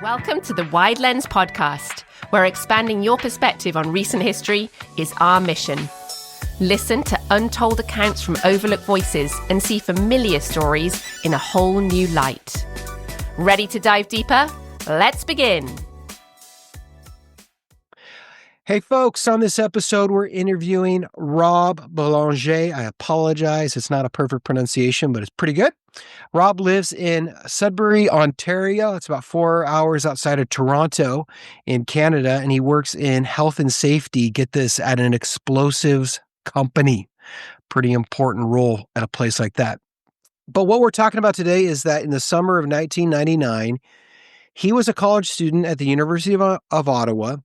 Welcome to the Wide Lens podcast, where expanding your perspective on recent history is our mission. Listen to untold accounts from overlooked voices and see familiar stories in a whole new light. Ready to dive deeper? Let's begin. Hey folks, on this episode, we're interviewing Rob Belanger. I apologize, it's not a perfect pronunciation, but it's pretty good. Rob lives in Sudbury, Ontario. It's about 4 hours outside of Toronto in Canada, and he works in health and safety, get this, at an explosives company. Pretty important role at a place like that. But what we're talking about today is that in the summer of 1999, he was a college student at the University of Ottawa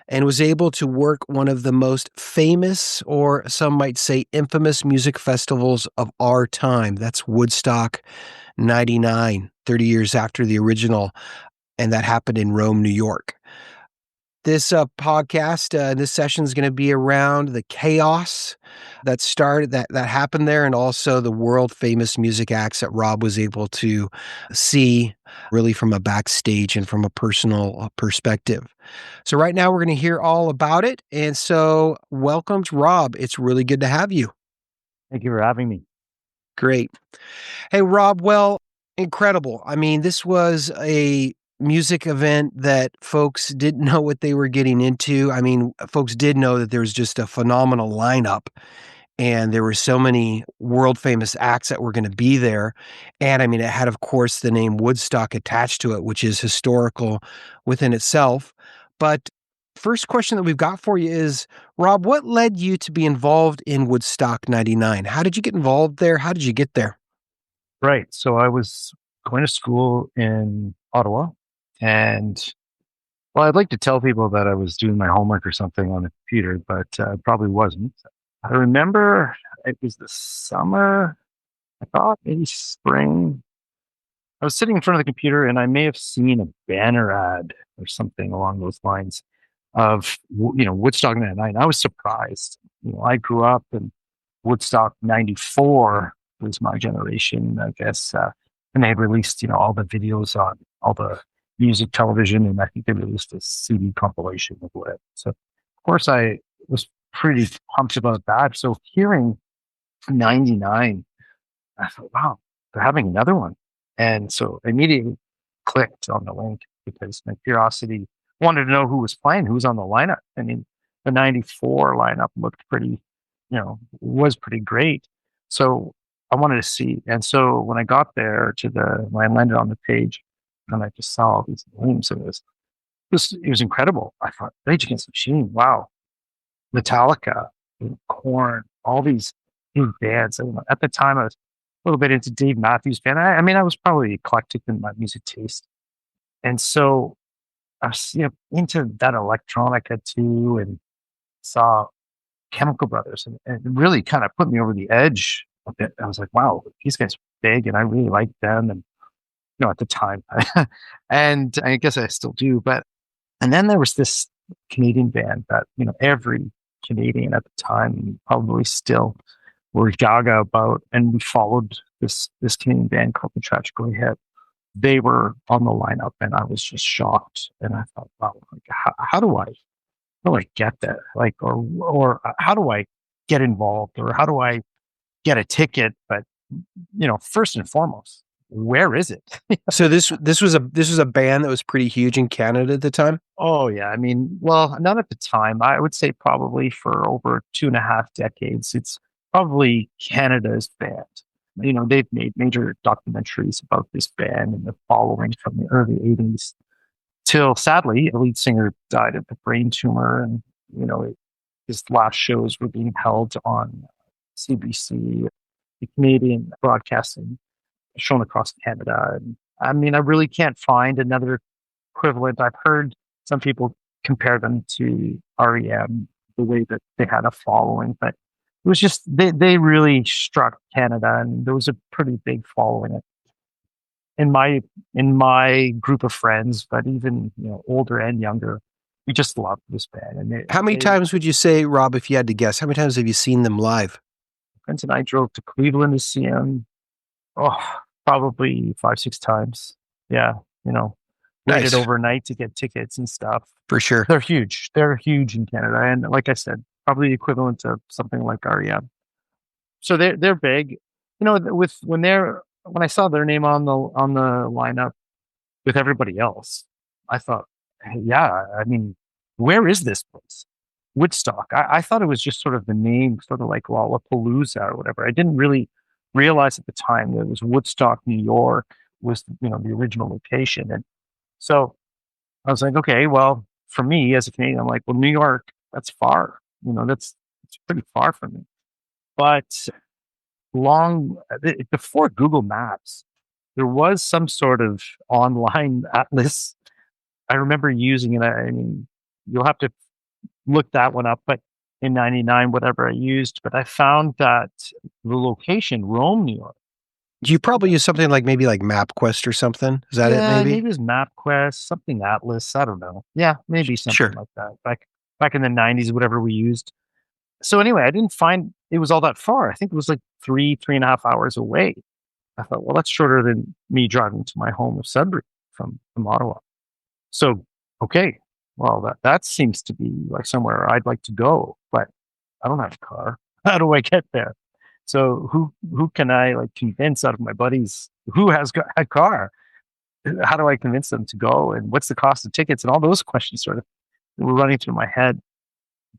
and was able to work one of the most famous, or some might say infamous, music festivals of our time. That's Woodstock 99, 30 years after the original, and that happened in Rome, New York. This podcast, this session is going to be around the chaos that started, that happened there, and also the world famous music acts that Rob was able to see really from a backstage and from a personal perspective. So right now we're going to hear all about it. And so welcome, Rob. It's really good to have you. Thank you for having me. Great. Hey, Rob, well, incredible. I mean, this was a music event that folks didn't know what they were getting into. I mean, folks did know that there was just a phenomenal lineup and there were so many world famous acts that were going to be there. And I mean, it had, of course, the name Woodstock attached to it, which is historical within itself. But first question that we've got for you is, Rob, what led you to be involved in Woodstock 99? How did you get involved there? How did you get there? Right. So I was going to school in Ottawa. And, well, I'd like to tell people that I was doing my homework or something on the computer, but probably wasn't. I remember it was the summer, I thought maybe spring. I was sitting in front of the computer and I may have seen a banner ad or something along those lines of, Woodstock 99. I was surprised. I grew up in Woodstock 94 was my generation, I guess. And they released, all the videos on all the music television, and I think they released a CD compilation of it. So, of course, I was pretty pumped about that. So, hearing 99, I thought, wow, they're having another one. And so, I immediately clicked on the link because my curiosity wanted to know who was playing, who was on the lineup. I mean, the 94 lineup looked pretty, was pretty great. So, I wanted to see. And so, when I got there when I landed on the page, and I just saw all these names, and it was incredible. I thought, Rage Against the Machine, wow, Metallica, Korn, all these new bands. And at the time, I was a little bit into Dave Matthews Band. I mean, I was probably eclectic in my music taste, and so I was, into that electronica too, and saw Chemical Brothers, and it really kind of put me over the edge a bit. I was like, wow, these guys are big, and I really liked them, and at the time, and I guess I still do. And then there was this Canadian band that, every Canadian at the time, probably still, were gaga about. And we followed this Canadian band called the Tragically Hip. They were on the lineup and I was just shocked. And I thought, wow, how do I get there? Or how do I get involved? Or how do I get a ticket? But, first and foremost, where is it? So this was a band that was pretty huge in Canada at the time? Oh yeah. I mean, well, not at the time. I would say probably for over 2.5 decades. It's probably Canada's band. They've made major documentaries about this band and the following from the early 80s till, sadly, the lead singer died of a brain tumor, and his last shows were being held on CBC, the Canadian broadcasting, shown across Canada. And I mean, I really can't find another equivalent. I've heard some people compare them to REM, the way that they had a following, but it was just, they really struck Canada, and there was a pretty big following in my group of friends, but even, older and younger, we just loved this band. And how many times would you say, Rob, if you had to guess, how many times have you seen them live? Friends and I drove to Cleveland to see them. Oh, probably 5-6 times. Yeah. waited Nice. overnight to get tickets and stuff. For sure. They're huge. They're huge in Canada. And like I said, probably equivalent to something like REM. So they're big. You know, when I saw their name on the lineup with everybody else, I thought, hey, yeah, I mean, where is this place? Woodstock. I thought it was just sort of the name, sort of like Lollapalooza or whatever. I didn't really realize at the time that it was Woodstock, New York was, you know, the original location. And so I was like, okay, well, for me as a Canadian, I'm like, well, New York, that's far. You know, it's pretty far from me. But before Google Maps, there was some sort of online atlas. I remember using it. I mean, you'll have to look that one up, but in 99, whatever I used, but I found that the location, Rome, New York. You probably use something like maybe like MapQuest or something. Is that it? Maybe. Maybe it was MapQuest, something Atlas. I don't know. Yeah, maybe something Sure. like that. Back in the 90s, whatever we used. So anyway, I didn't find it was all that far. I think it was like 3.5 hours away. I thought, well, that's shorter than me driving to my home of Sudbury from Ottawa. So, okay, well, that seems to be like somewhere I'd like to go, but I don't have a car. How do I get there? So who can I like convince out of my buddies who has got a car? How do I convince them to go? And what's the cost of tickets? And all those questions sort of were running through my head.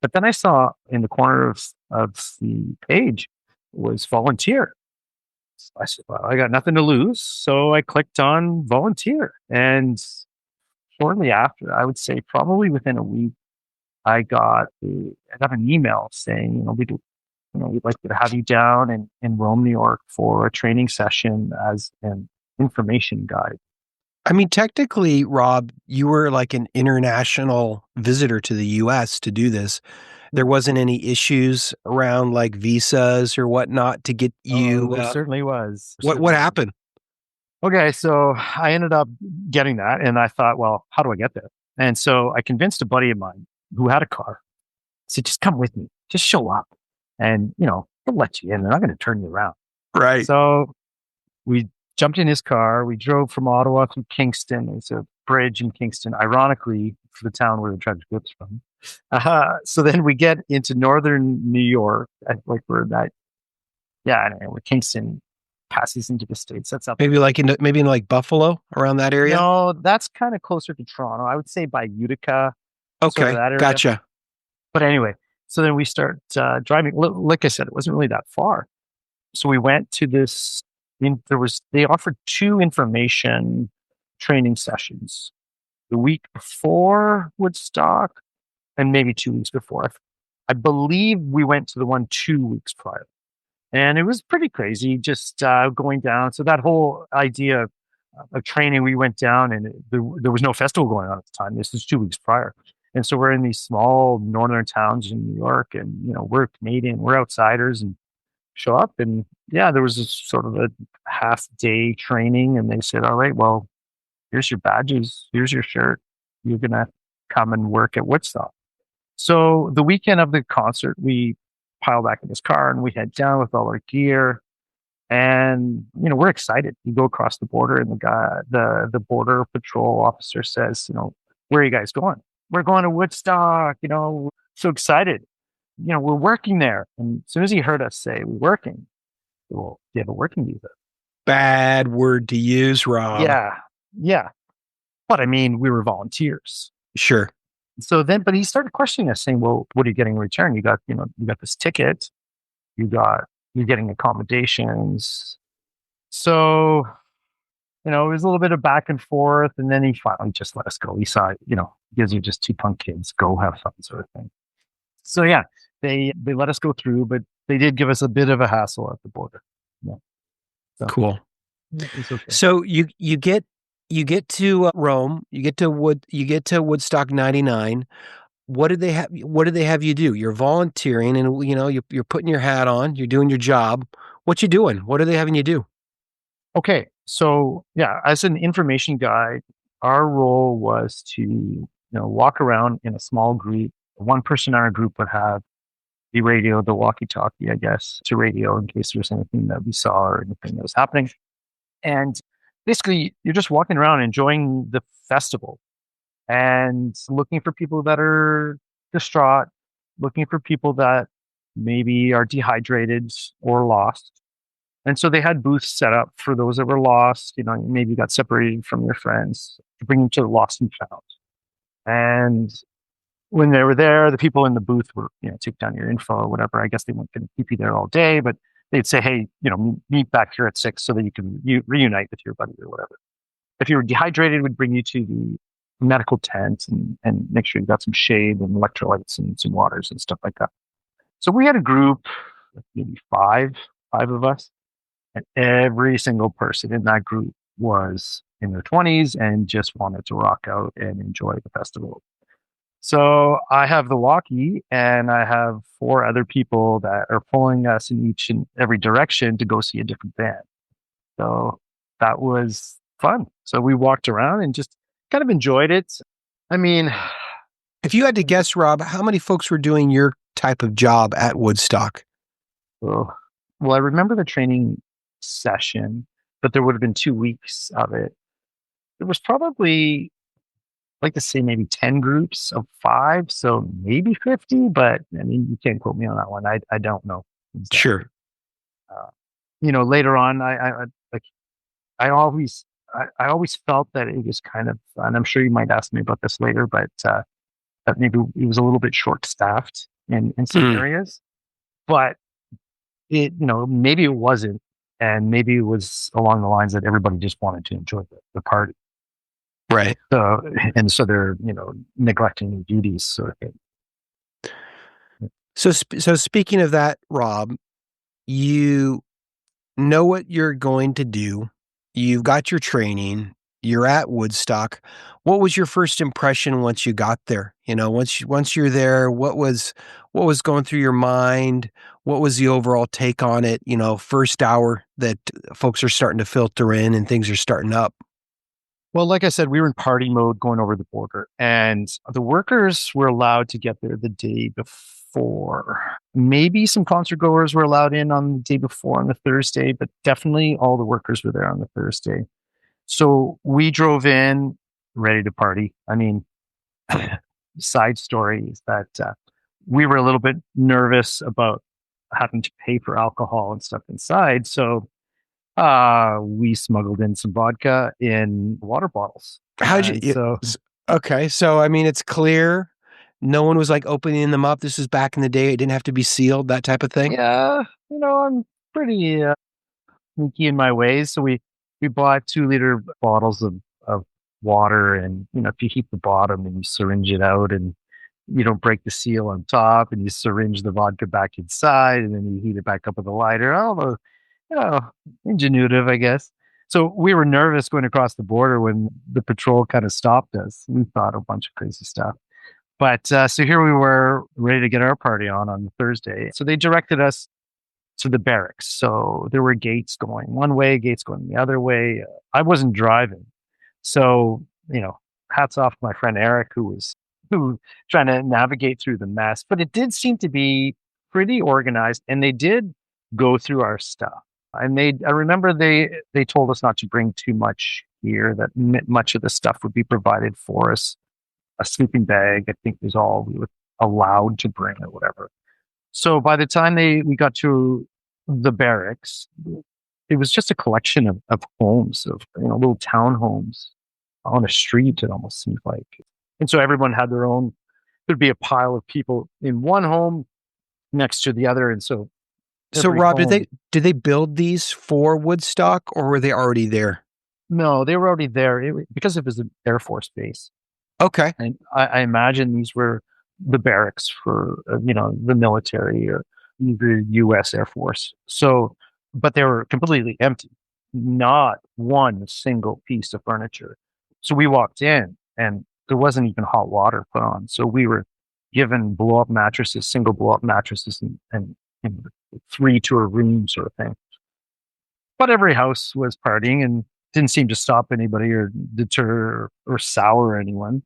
But then I saw in the corner of the page was volunteer. I said, well, I got nothing to lose. So I clicked on volunteer. And shortly after, I would say probably within a week, I got an email saying, we'd like to have you down in Rome, New York for a training session as an information guide. I mean, technically, Rob, you were like an international visitor to the US to do this. There wasn't any issues around like visas or whatnot to get you. There certainly was. What happened? Okay, so I ended up getting that, and I thought, well, how do I get there? And so I convinced a buddy of mine who had a car. I said, just come with me, just show up, and they'll let you in. They're not going to turn you around. Right. So we jumped in his car. We drove from Ottawa to Kingston. There's a bridge in Kingston, ironically, for the town where the Trudge Goods from. So then we get into northern New York, like we're that, I don't know, where Kingston passes into the States. That's up. Maybe in like Buffalo, around that area? No, that's kind of closer to Toronto. I would say by Utica. Okay, sort of that area. Gotcha. But anyway, so then we start driving. Like I said, it wasn't really that far. So we went to this. They offered 2 information training sessions the week before Woodstock and maybe 2 weeks before. I believe we went to the one 2 weeks prior. And it was pretty crazy just going down. So that whole idea of training, we went down and there was no festival going on at the time. This was 2 weeks prior. And so we're in these small northern towns in New York and, we're Canadian, we're outsiders and show up. And there was this sort of a half-day training. And they said, all right, well, here's your badges. Here's your shirt. You're going to come and work at Woodstock. So the weekend of the concert, we pile back in his car and we head down with all our gear. And, we're excited. We go across the border and the border patrol officer says, where are you guys going? We're going to Woodstock, so excited. We're working there. And as soon as he heard us say we're working, well, do you have a working visa? Bad word to use, Rob. Yeah. But I mean, we were volunteers. Sure. So then, but he started questioning us saying, well, what are you getting in return? You got this ticket, you're getting accommodations. So, it was a little bit of back and forth. And then he finally just let us go. He saw, gives you just 2 punk kids, go have fun sort of thing. So they let us go through, but they did give us a bit of a hassle at the border. Yeah. So, cool. Okay. So you get to Rome, you get to Woodstock 99. What did they have you do? You're volunteering and you're putting your hat on, you're doing your job. What you doing? What are they having you do? Okay. So as an information guide, our role was to walk around in a small group. One person in our group would have the radio, the walkie-talkie, I guess, to radio in case there was anything that we saw or anything that was happening. And basically you're just walking around enjoying the festival and looking for people that are distraught, looking for people that maybe are dehydrated or lost. And so they had booths set up for those that were lost, maybe got separated from their friends to bring them to the lost and found. And when they were there, the people in the booth were, take down your info or whatever. I guess they weren't going to keep you there all day, but they'd say, hey, meet back here at 6 so that you can reunite with your buddy or whatever. If you were dehydrated, we'd bring you to the medical tent and make sure you got some shade and electrolytes and some waters and stuff like that. So we had a group, maybe five of us, and every single person in that group was in their 20s and just wanted to rock out and enjoy the festival. So I have the walkie and I have 4 other people that are pulling us in each and every direction to go see a different band. So that was fun. So we walked around and just kind of enjoyed it. I mean, if you had to guess, Rob, how many folks were doing your type of job at Woodstock? Well, I remember the training session, but there would have been 2 weeks of it. There was probably, like to say, maybe 10 groups of 5, so maybe 50, but I mean, you can't quote me on that one. I don't know. Exactly. Sure. Later on, I always felt that it was kind of, and I'm sure you might ask me about this later, but that maybe it was a little bit short-staffed in some areas, but it, maybe it wasn't, and maybe it was along the lines that everybody just wanted to enjoy the party. Right. So they're, neglecting their duties sort of thing. So speaking of that, Rob, you know what you're going to do. You've got your training. You're at Woodstock. What was your first impression once you got there? Once you're there, what was going through your mind? What was the overall take on it? First hour that folks are starting to filter in and things are starting up. Well, like I said, we were in party mode going over the border, and the workers were allowed to get there the day before. Maybe some concert goers were allowed in on the day before, on the Thursday, but definitely all the workers were there on the Thursday. So we drove in ready to party. I mean, side story is that we were a little bit nervous about having to pay for alcohol and stuff inside. So we smuggled in some vodka in water bottles. Okay. So, I mean, it's clear. No one was like opening them up. This is back in the day. It didn't have to be sealed, that type of thing. Yeah. I'm pretty sneaky in my ways. So we bought 2-liter bottles of water, and, if you heat the bottom and you syringe it out and you don't break the seal on top, and you syringe the vodka back inside, and then you heat it back up with a lighter. Although, ingenuitive, I guess. So we were nervous going across the border when the patrol kind of stopped us. We thought a bunch of crazy stuff. But so here we were ready to get our party on Thursday. So they directed us to the barracks. So there were gates going one way, gates going the other way. I wasn't driving. So, hats off to my friend Eric, who was trying to navigate through the mess. But it did seem to be pretty organized, and they did go through our stuff. And I remember they told us not to bring too much gear, that much of the stuff would be provided for us. A sleeping bag, I think, was all we were allowed to bring or whatever. So by the time we got to the barracks, it was just a collection of homes, of little townhomes on a street, it almost seemed like. And so everyone had their own. There'd be a pile of people in one home next to the other, and so. So, Rob, did they build these for Woodstock, or were they already there? No, they were already there because it was an Air Force base. Okay. And I imagine these were the barracks for, the military or the U.S. Air Force. So, but they were completely empty. Not one single piece of furniture. So we walked in and there wasn't even hot water put on. So we were given blow-up mattresses, single blow-up mattresses, and 3 to a room sort of thing. But every house was partying and didn't seem to stop anybody or deter or sour anyone.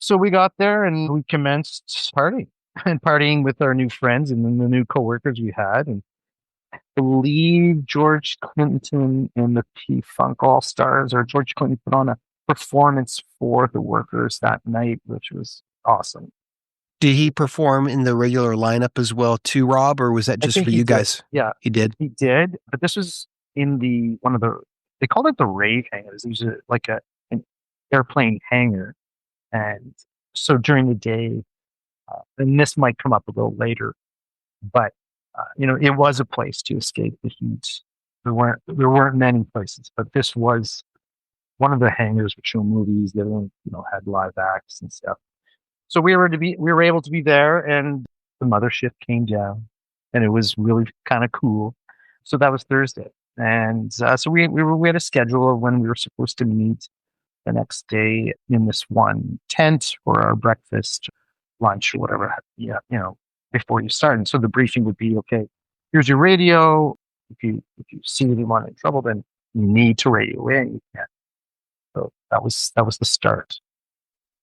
So we got there and we commenced partying with our new friends and then the new coworkers we had. And believe George Clinton and the P-Funk All-Stars, or George Clinton put on a performance for the workers that night, which was awesome. Did he perform in the regular lineup as well too, Rob, or was that I just think for he you did. guys? Yeah, He did. he did. But this was in one of the, they called it the rave hangars. It was like an airplane hangar. And so during the day, and this might come up a little later, but it was a place to escape the heat. There weren't many places, but this was one of the hangars which show movies. The other one, had live acts and stuff. So we were able to be there, and the mothership came down, and it was really kind of cool. So that was Thursday, and so we had a schedule of when we were supposed to meet the next day in this one tent for our breakfast, lunch, or whatever. Yeah, before you start. And so the briefing would be, okay, here's your radio. If you see anyone in trouble, then you need to radio in. So that was the start.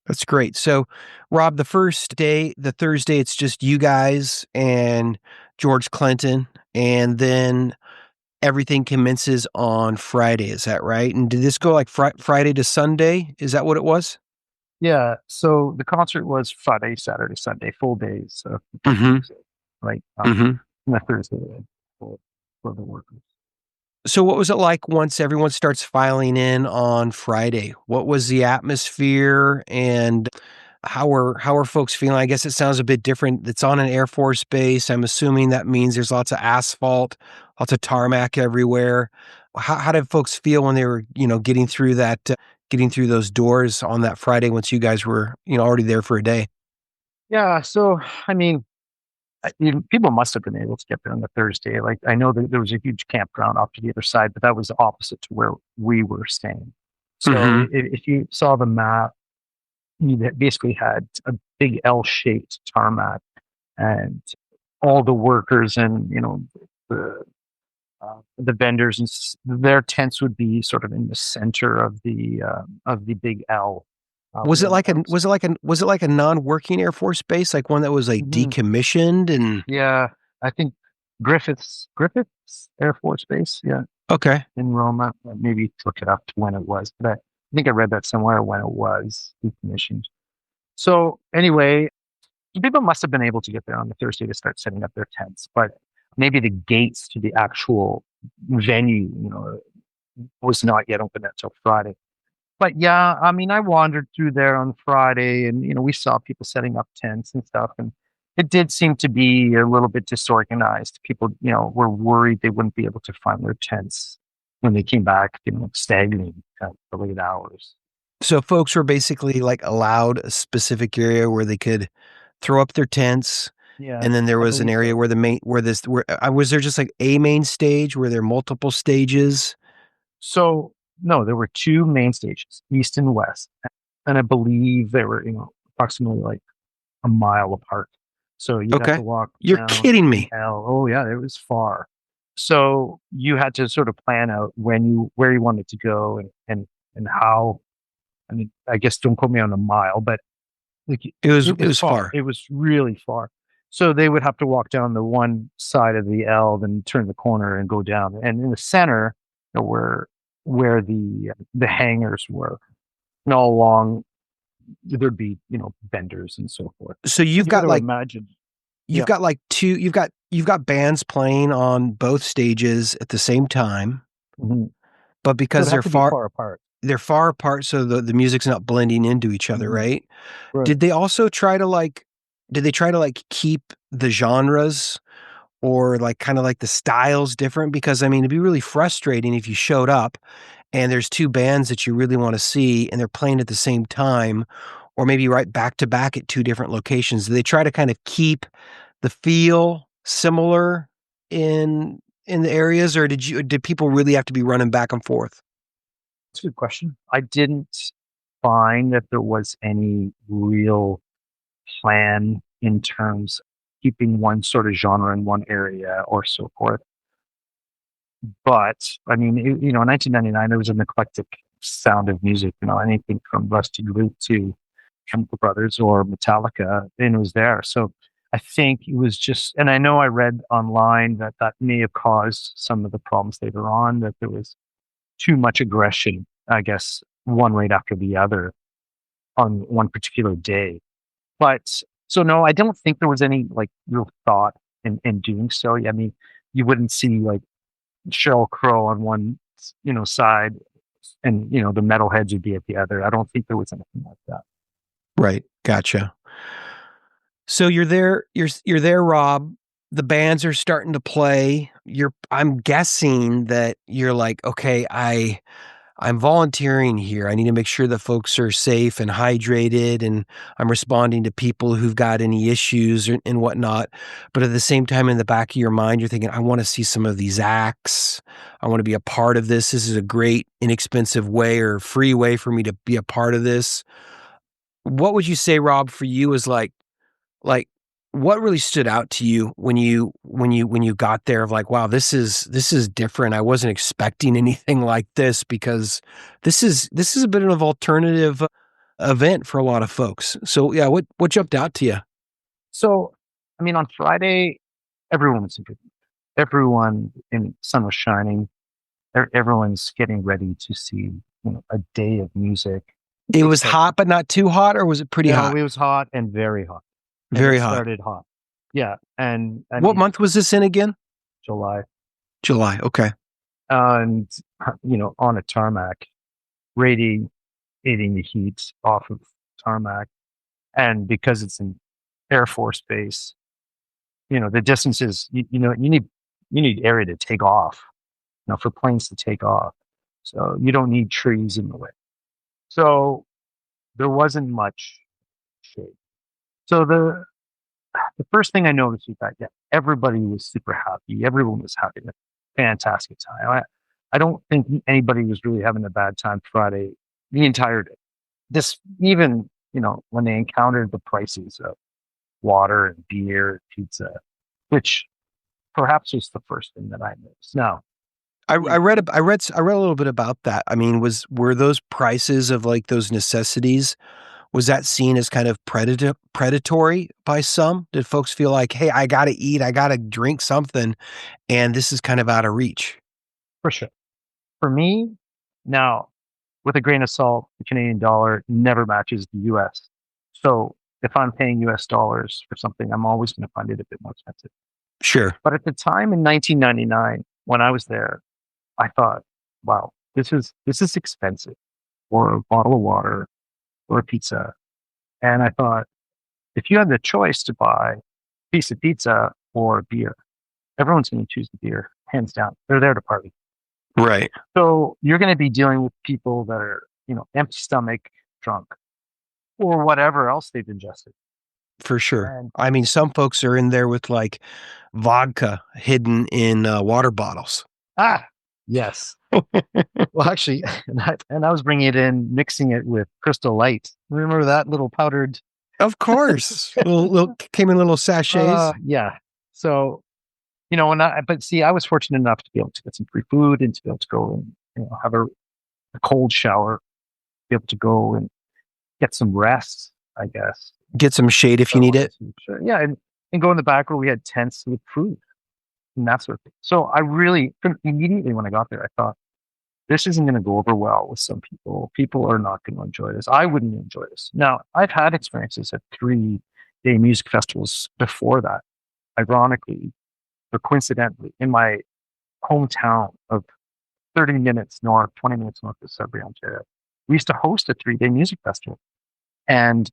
That's great. So, Rob, the first day, the Thursday, it's just you guys and George Clinton, and then everything commences on Friday. Is that right? And did this go like Friday to Sunday? Is that what it was? Yeah. So the concert was Friday, Saturday, Sunday, full days. Mm-hmm. Right. Mm-hmm. And the Thursday for the workers. So what was it like once everyone starts filing in on Friday? What was the atmosphere and how are folks feeling? I guess it sounds a bit different. It's on an Air Force base. I'm assuming that means there's lots of asphalt, lots of tarmac everywhere. How did folks feel when they were, getting through getting through those doors on that Friday once you guys were, already there for a day? Yeah. So, I mean, people must have been able to get there on the Thursday. Like, I know that there was a huge campground off to the other side, but that was opposite to where we were staying. So Mm-hmm. if you saw the map, you basically had a big L-shaped tarmac, and all the workers and the vendors and their tents would be sort of in the center of the big L. Was it like a non-working Air Force base, like one that was like Mhm. decommissioned and Yeah, I think Griffiths Air Force Base. Yeah, okay. in Roma. Maybe look it up to when it was, but I think I read that somewhere when it was decommissioned. So anyway, people must have been able to get there on the Thursday to start setting up their tents, but maybe the gates to the actual venue, was not yet open until Friday. But yeah, I mean, I wandered through there on Friday, and we saw people setting up tents and stuff, and it did seem to be a little bit disorganized. People, were worried they wouldn't be able to find their tents when they came back, staggering at the late hours. So folks were basically like allowed a specific area where they could throw up their tents, Yeah, and then there I was an believe area so. where was there just like a main stage? Were there multiple stages? So no, there were two main stages, east and west, and I believe they were, approximately like a mile apart. So you'd have to Okay. walk You're down kidding the me. L. Oh yeah, it was far. So you had to sort of plan out where you wanted to go and how. I mean, I guess don't quote me on a mile, but like It it was was far. far. It was really far. So they would have to walk down the one side of the L, then turn the corner and go down. And in the center, where the hangars were, and all along there'd be vendors and so forth. So So you got to imagine, you've yeah. got like you've got bands playing on both stages at the same time, Mhm. but So because it'd have to be far apart. they're far apart, so the music's not blending into each other, Mhm. right? Right. Did they also try to like did they try to like keep the genres or like kind of like the styles different? Because I mean, it'd be really frustrating if you showed up and there's two bands that you really want to see and they're playing at the same time, or maybe right back to back at two different locations. Do they try to kind of keep the feel similar in the areas, or did people really have to be running back and forth? That's a good question. I didn't find that there was any real plan in terms of keeping one sort of genre in one area or so forth. But I mean, in 1999, there was an eclectic sound of music. Anything from Rusty Root to Chemical Brothers or Metallica, and it was there. So I think it was just, and I know I read online that may have caused some of the problems later on, that there was too much aggression, I guess, one right after the other on one particular day. But so no, I don't think there was any like real thought in doing so. I mean, you wouldn't see like Sheryl Crow on one, side, and the metalheads would be at the other. I don't think there was anything like that. Right. Gotcha. So you're there, you're there, Rob. The bands are starting to play. I'm guessing that you're like, okay, I'm volunteering here. I need to make sure that folks are safe and hydrated, and I'm responding to people who've got any issues and whatnot. But at the same time, in the back of your mind, you're thinking, I want to see some of these acts. I want to be a part of this. This is a great, inexpensive way or free way for me to be a part of this. What would you say, Rob, for you is like what really stood out to you when you got there of like, wow, this is different. I wasn't expecting anything like this, because this is a bit of an alternative event for a lot of folks. So yeah, what jumped out to you? So, I mean, on Friday, everyone was in good mood. Everyone in sun was shining. Everyone's getting ready to see, a day of music. It was hot, but not too hot, or was it pretty hot? No, it was hot and very hot. And Very it hot. started hot. Yeah, and I What mean, month was this in again? July, July. Okay. and on a tarmac, radiating the heat off of tarmac, and because it's an Air Force base, the distances, you need area to take off, for planes to take off. So you don't need trees in the way. So there wasn't much shade. So the first thing I noticed was that, yeah, everybody was super happy. Everyone was having a fantastic time. I don't think anybody was really having a bad time Friday the entire day. This even, when they encountered the prices of water and beer, pizza, which perhaps was the first thing that I noticed. Now, I read a little bit about that. I mean, were those prices of like those necessities, was that seen as kind of predatory by some? Did folks feel like, hey, I gotta eat, I gotta drink something, and this is kind of out of reach? for sure. For me, now, with a grain of salt, the Canadian dollar never matches the US. So if I'm paying US dollars for something, I'm always going to find it a bit more expensive. Sure. But at the time in 1999, when I was there, I thought, wow, this is expensive for a bottle of water or a pizza. And I thought, if you had the choice to buy a piece of pizza or a beer, everyone's going to choose the beer, hands down. They're there to party. Right. So you're going to be dealing with people that are, empty stomach, drunk, or whatever else they've ingested. For sure. And I mean, some folks are in there with like vodka hidden in water bottles. yes. Well, actually, and I was bringing it in, mixing it with Crystal Light. Remember that little powdered? Of course. little came in little sachets. Yeah. So, but see, I was fortunate enough to be able to get some free food and to be able to go and, have a cold shower, be able to go and get some rest, I guess. Get some shade if you need it. Sure. Yeah. And go in the back where we had tents with food and that sort of thing. So I really, immediately when I got there, I thought, this isn't going to go over well with some people. People are not going to enjoy this. I wouldn't enjoy this. Now, I've had experiences at 3-day music festivals before that, ironically or coincidentally, in my hometown of 30 minutes north, 20 minutes north of Sudbury, Ontario. We used to host a 3-day music festival. And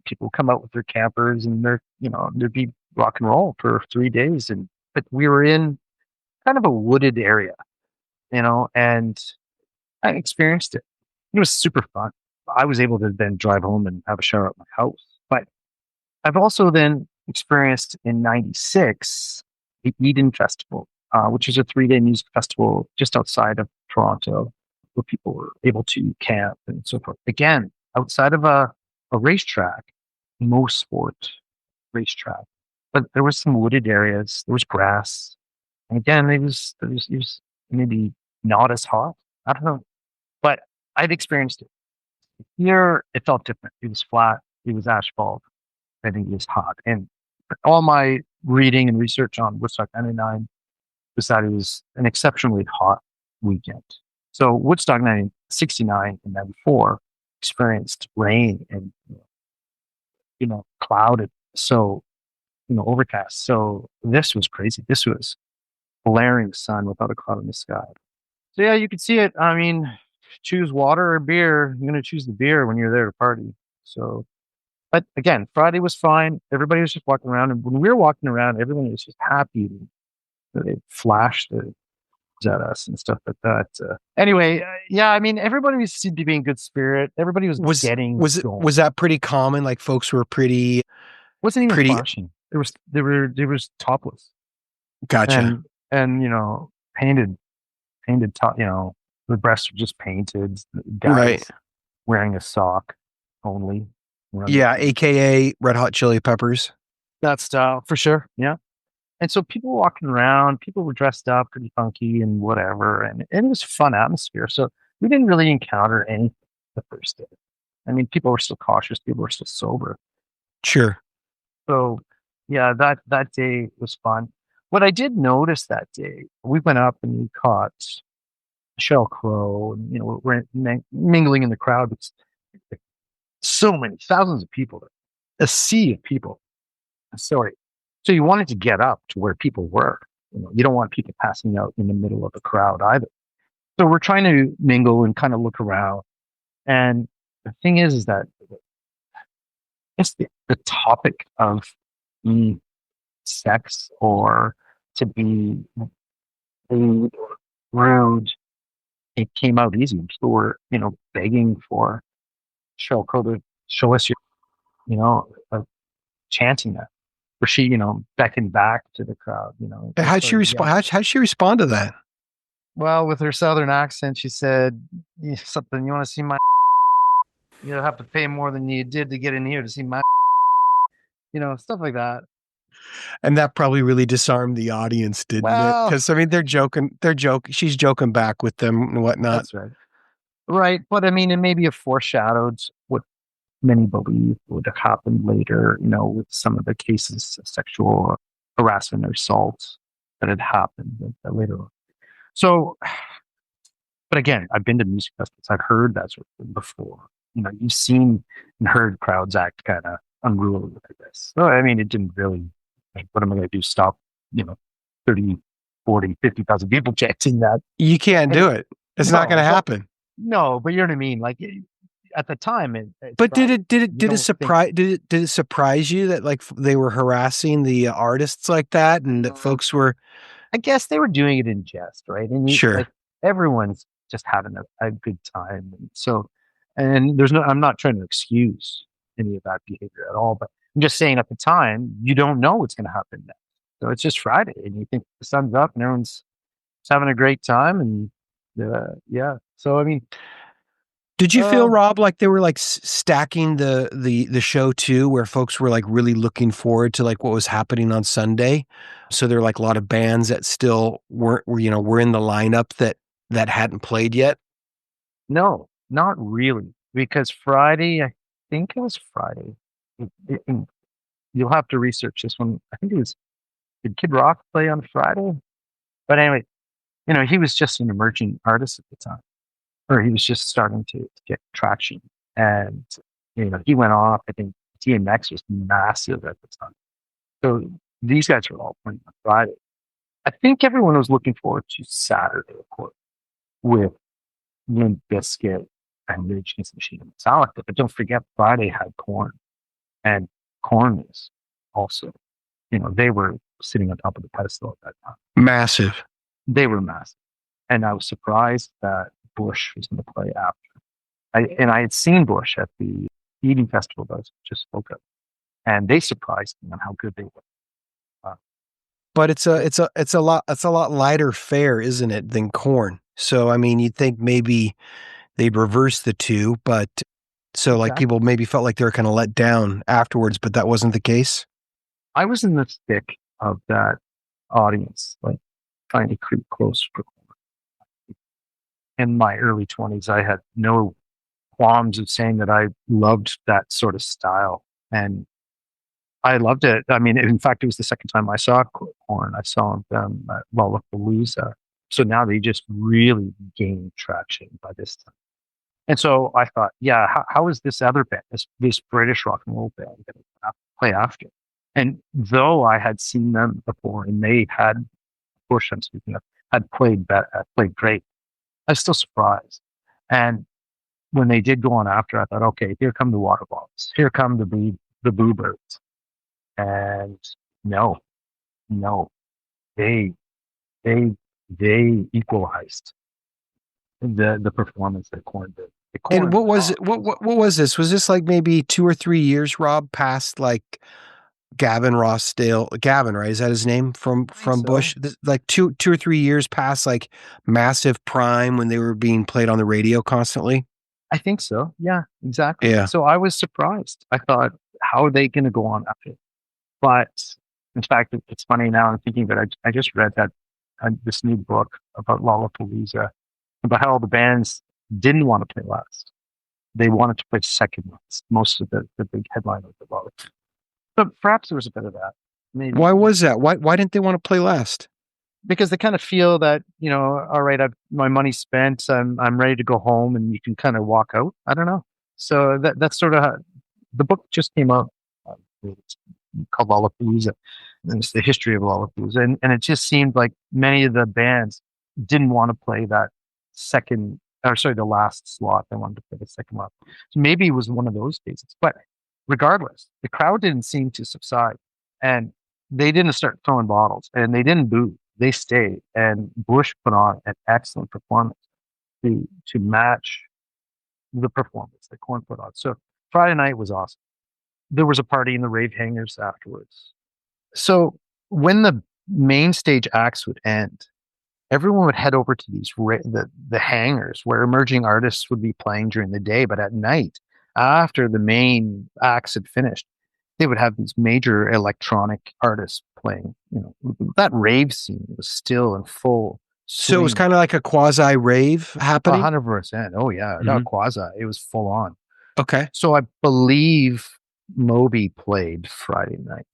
people come out with their campers and there'd be rock and roll for 3 days. But we were in kind of a wooded area, and I experienced it. It was super fun. I was able to then drive home and have a shower at my house. But I've also then experienced in '96 the Eden Festival, which is a 3-day music festival just outside of Toronto, where people were able to camp and so forth. Again, outside of a racetrack, most sport racetrack, but there was some wooded areas. There was grass, and again, it was maybe not as hot. I don't know, but I've experienced it. Here, it felt different. It was flat. It was asphalt. I think it was hot, and all my reading and research on Woodstock 99 was that it was an exceptionally hot weekend. So Woodstock 69 and 94 experienced rain and, clouded. So, overcast. So this was crazy. This was blaring sun without a cloud in the sky. So yeah, you could see it. I mean, choose water or beer. You're going to choose the beer when you're there to party. So, but again, Friday was fine. Everybody was just walking around. And when we were walking around, everyone was just happy. They flashed the at us and stuff like that. Anyway, yeah, I mean, everybody seemed to be in good spirit. Everybody was getting going. Was that pretty common? Like folks were pretty wasn't even flashing. There was topless. Gotcha. And painted top. The breasts were just painted. Guys right. Wearing a sock only. Yeah, AKA Red Hot Chili Peppers. That style for sure. Yeah. And so people were walking around, people were dressed up pretty funky and whatever. And it was a fun atmosphere. So we didn't really encounter anything the first day. I mean, people were still cautious. People were still sober. Sure. So yeah, that day was fun. What I did notice that day, we went up and we caught Sheryl Crow and, we're mingling in the crowd. It's so many thousands of people, a sea of people. Sorry. So you wanted to get up to where people were. You don't want people passing out in the middle of the crowd either. So we're trying to mingle and kind of look around. And the thing is that it's the topic of sex or to be rude or rude. It came out easy. People were, begging for Sheryl Crow to show us chanting that. Where she, beckoned back to the crowd, How'd she respond? How'd she respond to that? Well, with her southern accent, she said something. You want to see my? You'll have to pay more than you did to get in here to see my. Stuff like that. And that probably really disarmed the audience, didn't it? Because I mean, they're joking. She's joking back with them and whatnot. That's right. Right, but I mean, it maybe have foreshadowed what many believe would have happened later, with some of the cases of sexual harassment or assault that had happened later on. So, but again, I've been to music festivals. I've heard that sort of thing before. You've seen and heard crowds act kind of unruly like this. So, I mean, it didn't really, what am I going to do? Stop, 30, 40, 50,000 people chanting that. You can't do it. It's not going to happen. No, but you know what I mean? Like, at the time, but did it surprise you that like they were harassing the artists like that, and that folks were? I guess they were doing it in jest, right? And sure, like, everyone's just having a good time, and so, and I'm not trying to excuse any of that behavior at all, but I'm just saying at the time you don't know what's going to happen next. So it's just Friday, and you think the sun's up, and everyone's having a great time, and yeah. So I mean. Did you feel, Rob, like they were like stacking the show too, where folks were like really looking forward to like what was happening on Sunday? So there were like a lot of bands that still were in the lineup that hadn't played yet. No, not really, because Friday, I think it was Friday. You'll have to research this one. I think did Kid Rock play on Friday? But anyway, he was just an emerging artist at the time. Or he was just starting to get traction. And, he went off. I think DMX was massive at the time. So these guys were all playing on Friday. I think everyone was looking forward to Saturday, of course, with Limp Bizkit and Rage Against the Machine and Metallica. But don't forget, Friday had Korn. And Korn is also, they were sitting on top of the pedestal at that time. Massive. They were massive. And I was surprised that Bush was going to play after. I had seen Bush at the eating festival that I just spoke of, and they surprised me on how good they were. But it's a lot lighter fare, isn't it, than Korn? So I mean, you'd think maybe they'd reverse the two, but so like people maybe felt like they were kind of let down afterwards, but that wasn't the case. I was in the thick of that audience, like trying to creep close for Korn. In my early 20s, I had no qualms of saying that I loved that sort of style. And I loved it. I mean, in fact, it was the second time I saw Korn. I saw them at Lollapalooza. So now they just really gained traction by this time. And so I thought, yeah, how is this other band, this British rock and roll band, going to play after? And though I had seen them before, and they had, Bush, I'm speaking of, had played great, I was still surprised. And when they did go on after, I thought, okay, here come the Water Bottles, here come the Bluebirds, and no, no, they they they equalized the performance that Korn did. The And Korn, what was it? What was this? Was this like maybe 2 or 3 years, Rob, past like Gavin Rossdale? Gavin, right? Is that his name I think from so. Bush? Like 2 or 3 years past like massive prime when they were being played on the radio constantly. I think so. Yeah, exactly. Yeah. So I was surprised. I thought, how are they going to go on after? But in fact, it's funny now. I'm thinking that I just read that this new book about Lollapalooza, about how all the bands didn't want to play last. They wanted to play second last. Most of the big headliners at Lollapalooza. So perhaps there was a bit of that. Maybe Why was that? Why didn't they want to play last? because they kind of feel that, all right, my money's spent. I'm ready to go home, and you can kind of walk out. I don't know. So that's sort of how, the book just came out. It's called Lollapalooza, and it's the history of Lollapalooza, and it just seemed like many of the bands didn't want to play that second, or sorry, the last slot. They wanted to play the second slot. So maybe it was one of those cases. But regardless, the crowd didn't seem to subside, and they didn't start throwing bottles, and they didn't boo. They stayed, and Bush put on an excellent performance to match the performance that Korn put on. So Friday night was awesome. There was a party in the rave hangars afterwards. So when the main stage acts would end, everyone would head over to these the hangars where emerging artists would be playing during the day, but at night, after the main acts had finished, they would have these major electronic artists playing. That rave scene was still in full So it was swing. kind of like a quasi rave happening. 100%. Oh yeah, not quasi. It was full on. Okay. So I believe Moby played Friday night.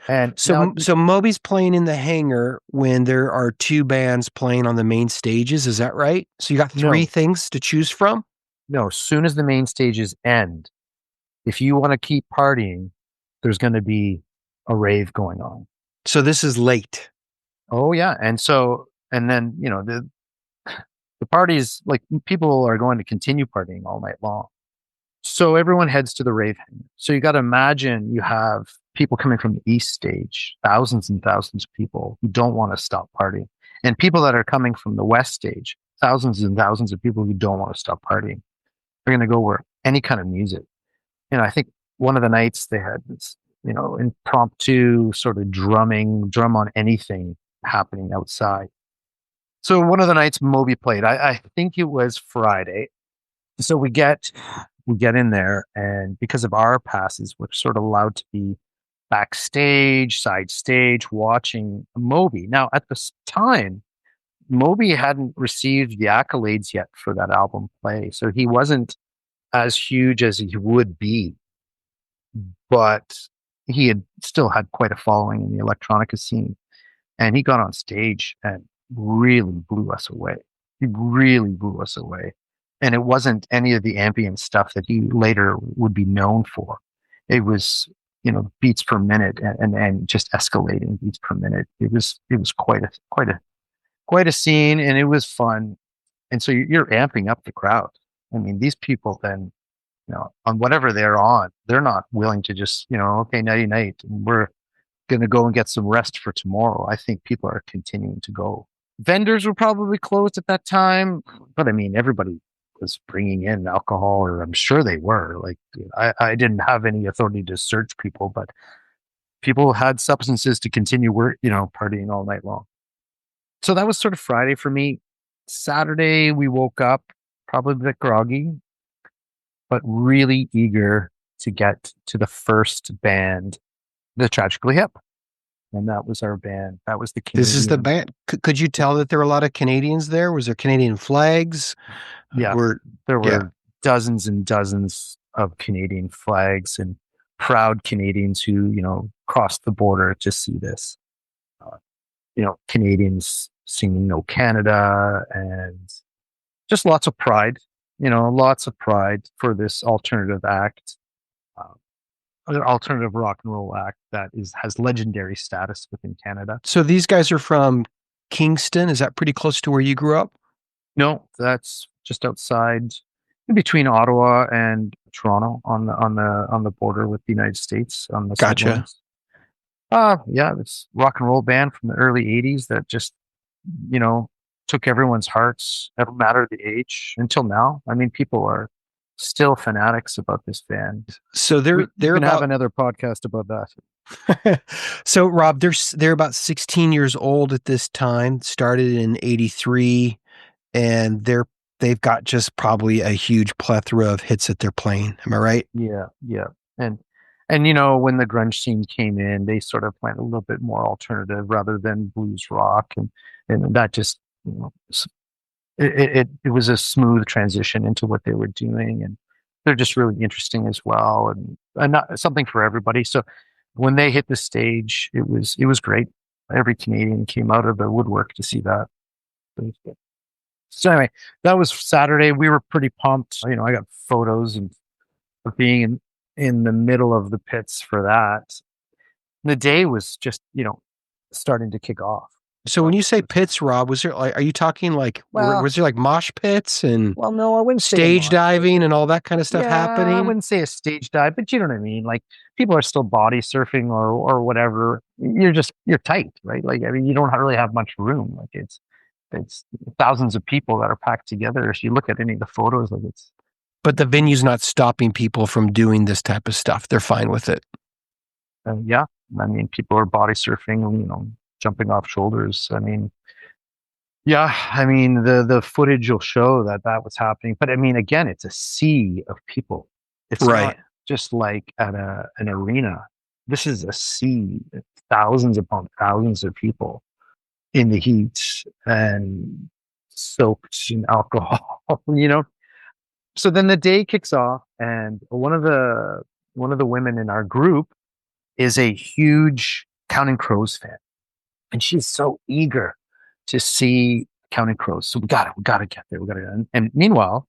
And So Moby's playing in the hangar when there are two bands playing on the main stages. Is that right? So you got three things to choose from? No, as soon as the main stages end, if you want to keep partying, there's going to be a rave going on. So this is late. Oh yeah. And then, the parties, like, people are going to continue partying all night long. So everyone heads to the rave hangar. So you got to imagine you have people coming from the east stage, thousands and thousands of people who don't want to stop partying, and people that are coming from the west stage, thousands and thousands of people who don't want to stop partying. They're going to go where any kind of music. I think one of the nights they had this, impromptu sort of drum on anything happening outside. So one of the nights Moby played, I think it was Friday. So we get in there, and because of our passes, we're sort of allowed to be backstage, side stage, watching Moby. Now, at this time, Moby hadn't received the accolades yet for that album play, so he wasn't as huge as he would be, but he had still had quite a following in the electronica scene, and he got on stage and really blew us away. He really blew us away. And it wasn't any of the ambient stuff that he later would be known for. It was, beats per minute and just escalating beats per minute. It was quite a scene, and it was fun. And so you're amping up the crowd. I mean, these people then, on whatever they're on, they're not willing to just, okay, nighty night, and we're going to go and get some rest for tomorrow. I think people are continuing to go. Vendors were probably closed at that time, but I mean, everybody was bringing in alcohol, or I'm sure they were. Like, I didn't have any authority to search people, but people had substances to continue partying all night long. So that was sort of Friday for me. Saturday, we woke up probably a bit groggy, but really eager to get to the first band, the Tragically Hip. And that was our band. That was the Canadian. This is the band. Could you tell that there were a lot of Canadians there? Was there Canadian flags? Yeah, there were dozens and dozens of Canadian flags and proud Canadians who, crossed the border to see this. Uh, Canadians singing "No Canada" and just lots of pride for this alternative act, uh, an alternative rock and roll act that has legendary status within Canada. So these guys are from Kingston. Is that pretty close to where you grew up? No, that's just outside, in between Ottawa and Toronto, on the border with the United States, on the St. Gotcha. Lawrence. Yeah, it's rock and roll band from the early '80s that just, you know, took everyone's hearts, never mattered the age, until now. I mean, people are still fanatics about this band. So We they're can have about another podcast about that. so Rob, they're about 16 years old at this time. Started in '83, and they've got just probably a huge plethora of hits that they're playing. Am I right? Yeah, yeah. And when the grunge scene came in, they sort of went a little bit more alternative rather than blues rock, and that just, it was a smooth transition into what they were doing, and they're just really interesting as well, and not something for everybody. So when they hit the stage, it was great. Every Canadian came out of the woodwork to see that. So anyway, that was Saturday. We were pretty pumped. I got photos of being in the middle of the pits for that. The day was just, starting to kick off. So when you say pits, Rob, was there are you talking like Well, was there like mosh pits and well, no, I wouldn't say a stage mosh pit. diving and all that kind of stuff Yeah, I happening? wouldn't say a stage dive, but you know what I mean. Like, people are still body surfing or whatever. You're tight, right? Like, I mean, you don't really have much room. Like, it's thousands of people that are packed together. If you look at any of the photos, like, it's But the venue's not stopping people from doing this type of stuff. They're fine with it. yeah. I mean, people are body surfing, jumping off shoulders. I mean, yeah. I mean, the footage will show that was happening. But I mean, again, it's a sea of people. It's Right. not just like at an arena. This is a sea, thousands upon thousands of people in the heat and soaked in alcohol. So then the day kicks off, and one of the women in our group is a huge Counting Crows fan, and she's so eager to see Counting Crows. So we gotta get there. We gotta. And meanwhile,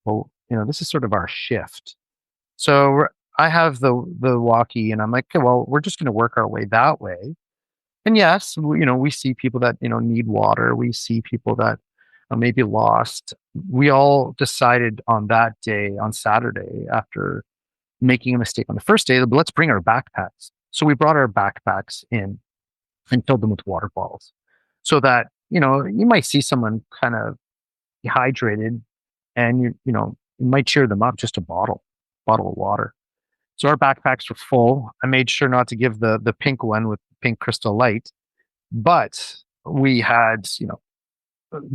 well, this is sort of our shift. So I have the walkie, and I'm like, okay, well, we're just going to work our way that way. And yes, we see people that need water. We see people that are maybe lost. We all decided on that day, on Saturday, after making a mistake on the first day, let's bring our backpacks. So we brought our backpacks in and filled them with water bottles, so that you might see someone kind of dehydrated, and you might cheer them up, just a bottle of water. So our backpacks were full. I made sure not to give the pink one with pink Crystal Light, but we had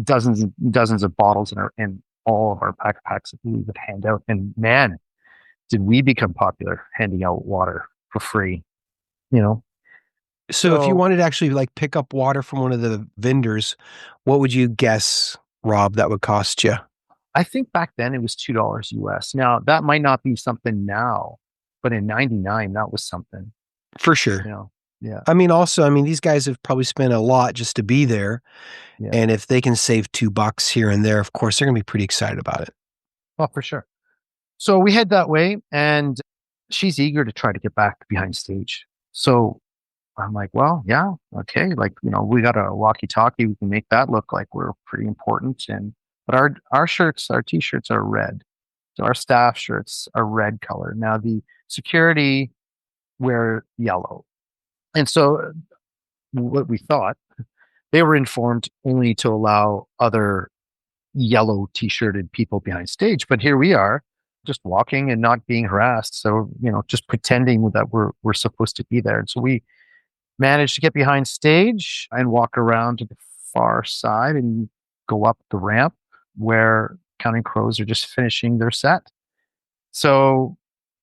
dozens and dozens of bottles in all of our backpacks that we would hand out. And man, did we become popular handing out water for free, So if you wanted to actually like pick up water from one of the vendors, what would you guess, Rob, that would cost you? I think back then it was $2 US. Now that might not be something now, but in '99 that was something. For sure. Yeah. I mean, these guys have probably spent a lot just to be there. Yeah. And if they can save $2 here and there, of course, they're going to be pretty excited about it. Oh, for sure. So we head that way, and she's eager to try to get back behind stage. So I'm like, well, yeah, okay. Like, we got a walkie-talkie. We can make that look like we're pretty important. But our shirts, our t-shirts are red. So our staff shirts are red color. Now the security wear yellow. And so what we thought, they were informed only to allow other yellow t-shirted people behind stage. But here we are, just walking and not being harassed. So, just pretending that we're supposed to be there. And so we managed to get behind stage and walk around to the far side and go up the ramp where Counting Crows are just finishing their set. So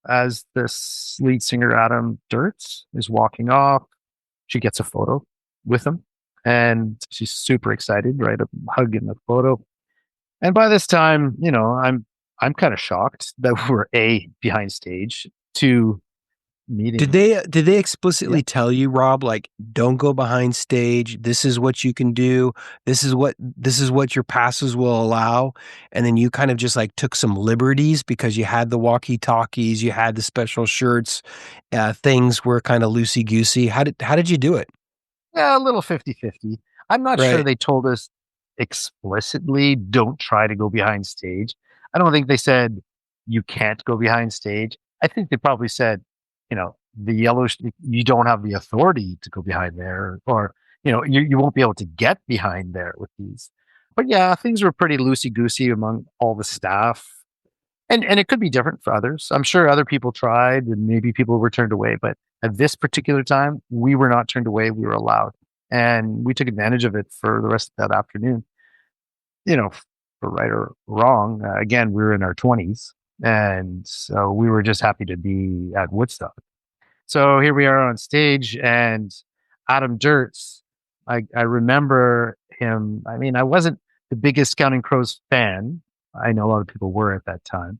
as this lead singer, Adam Dirts, is walking off, she gets a photo with him, and she's super excited, right? A hug in the photo. And by this time, I'm kind of shocked that we're behind stage, two, meeting. Did they explicitly tell you, Rob, like, don't go behind stage? This is what you can do. This is what your passes will allow. And then you kind of just like took some liberties because you had the walkie-talkies, you had the special shirts, things were kind of loosey-goosey. How did you do it? Yeah, a little 50-50. I'm not sure Right. they told us explicitly, don't try to go behind stage. I don't think they said you can't go behind stage. I think they probably said, the you don't have the authority to go behind there, or, you won't be able to get behind there with these. But yeah, things were pretty loosey goosey among all the staff. And it could be different for others. I'm sure other people tried and maybe people were turned away, but at this particular time, we were not turned away. We were allowed. And we took advantage of it for the rest of that afternoon. For right or wrong, again, we were in our 20s. And so we were just happy to be at Woodstock. So here we are on stage, and Adam Dirts, I remember him. I mean, I wasn't the biggest Counting Crows fan. I know a lot of people were at that time,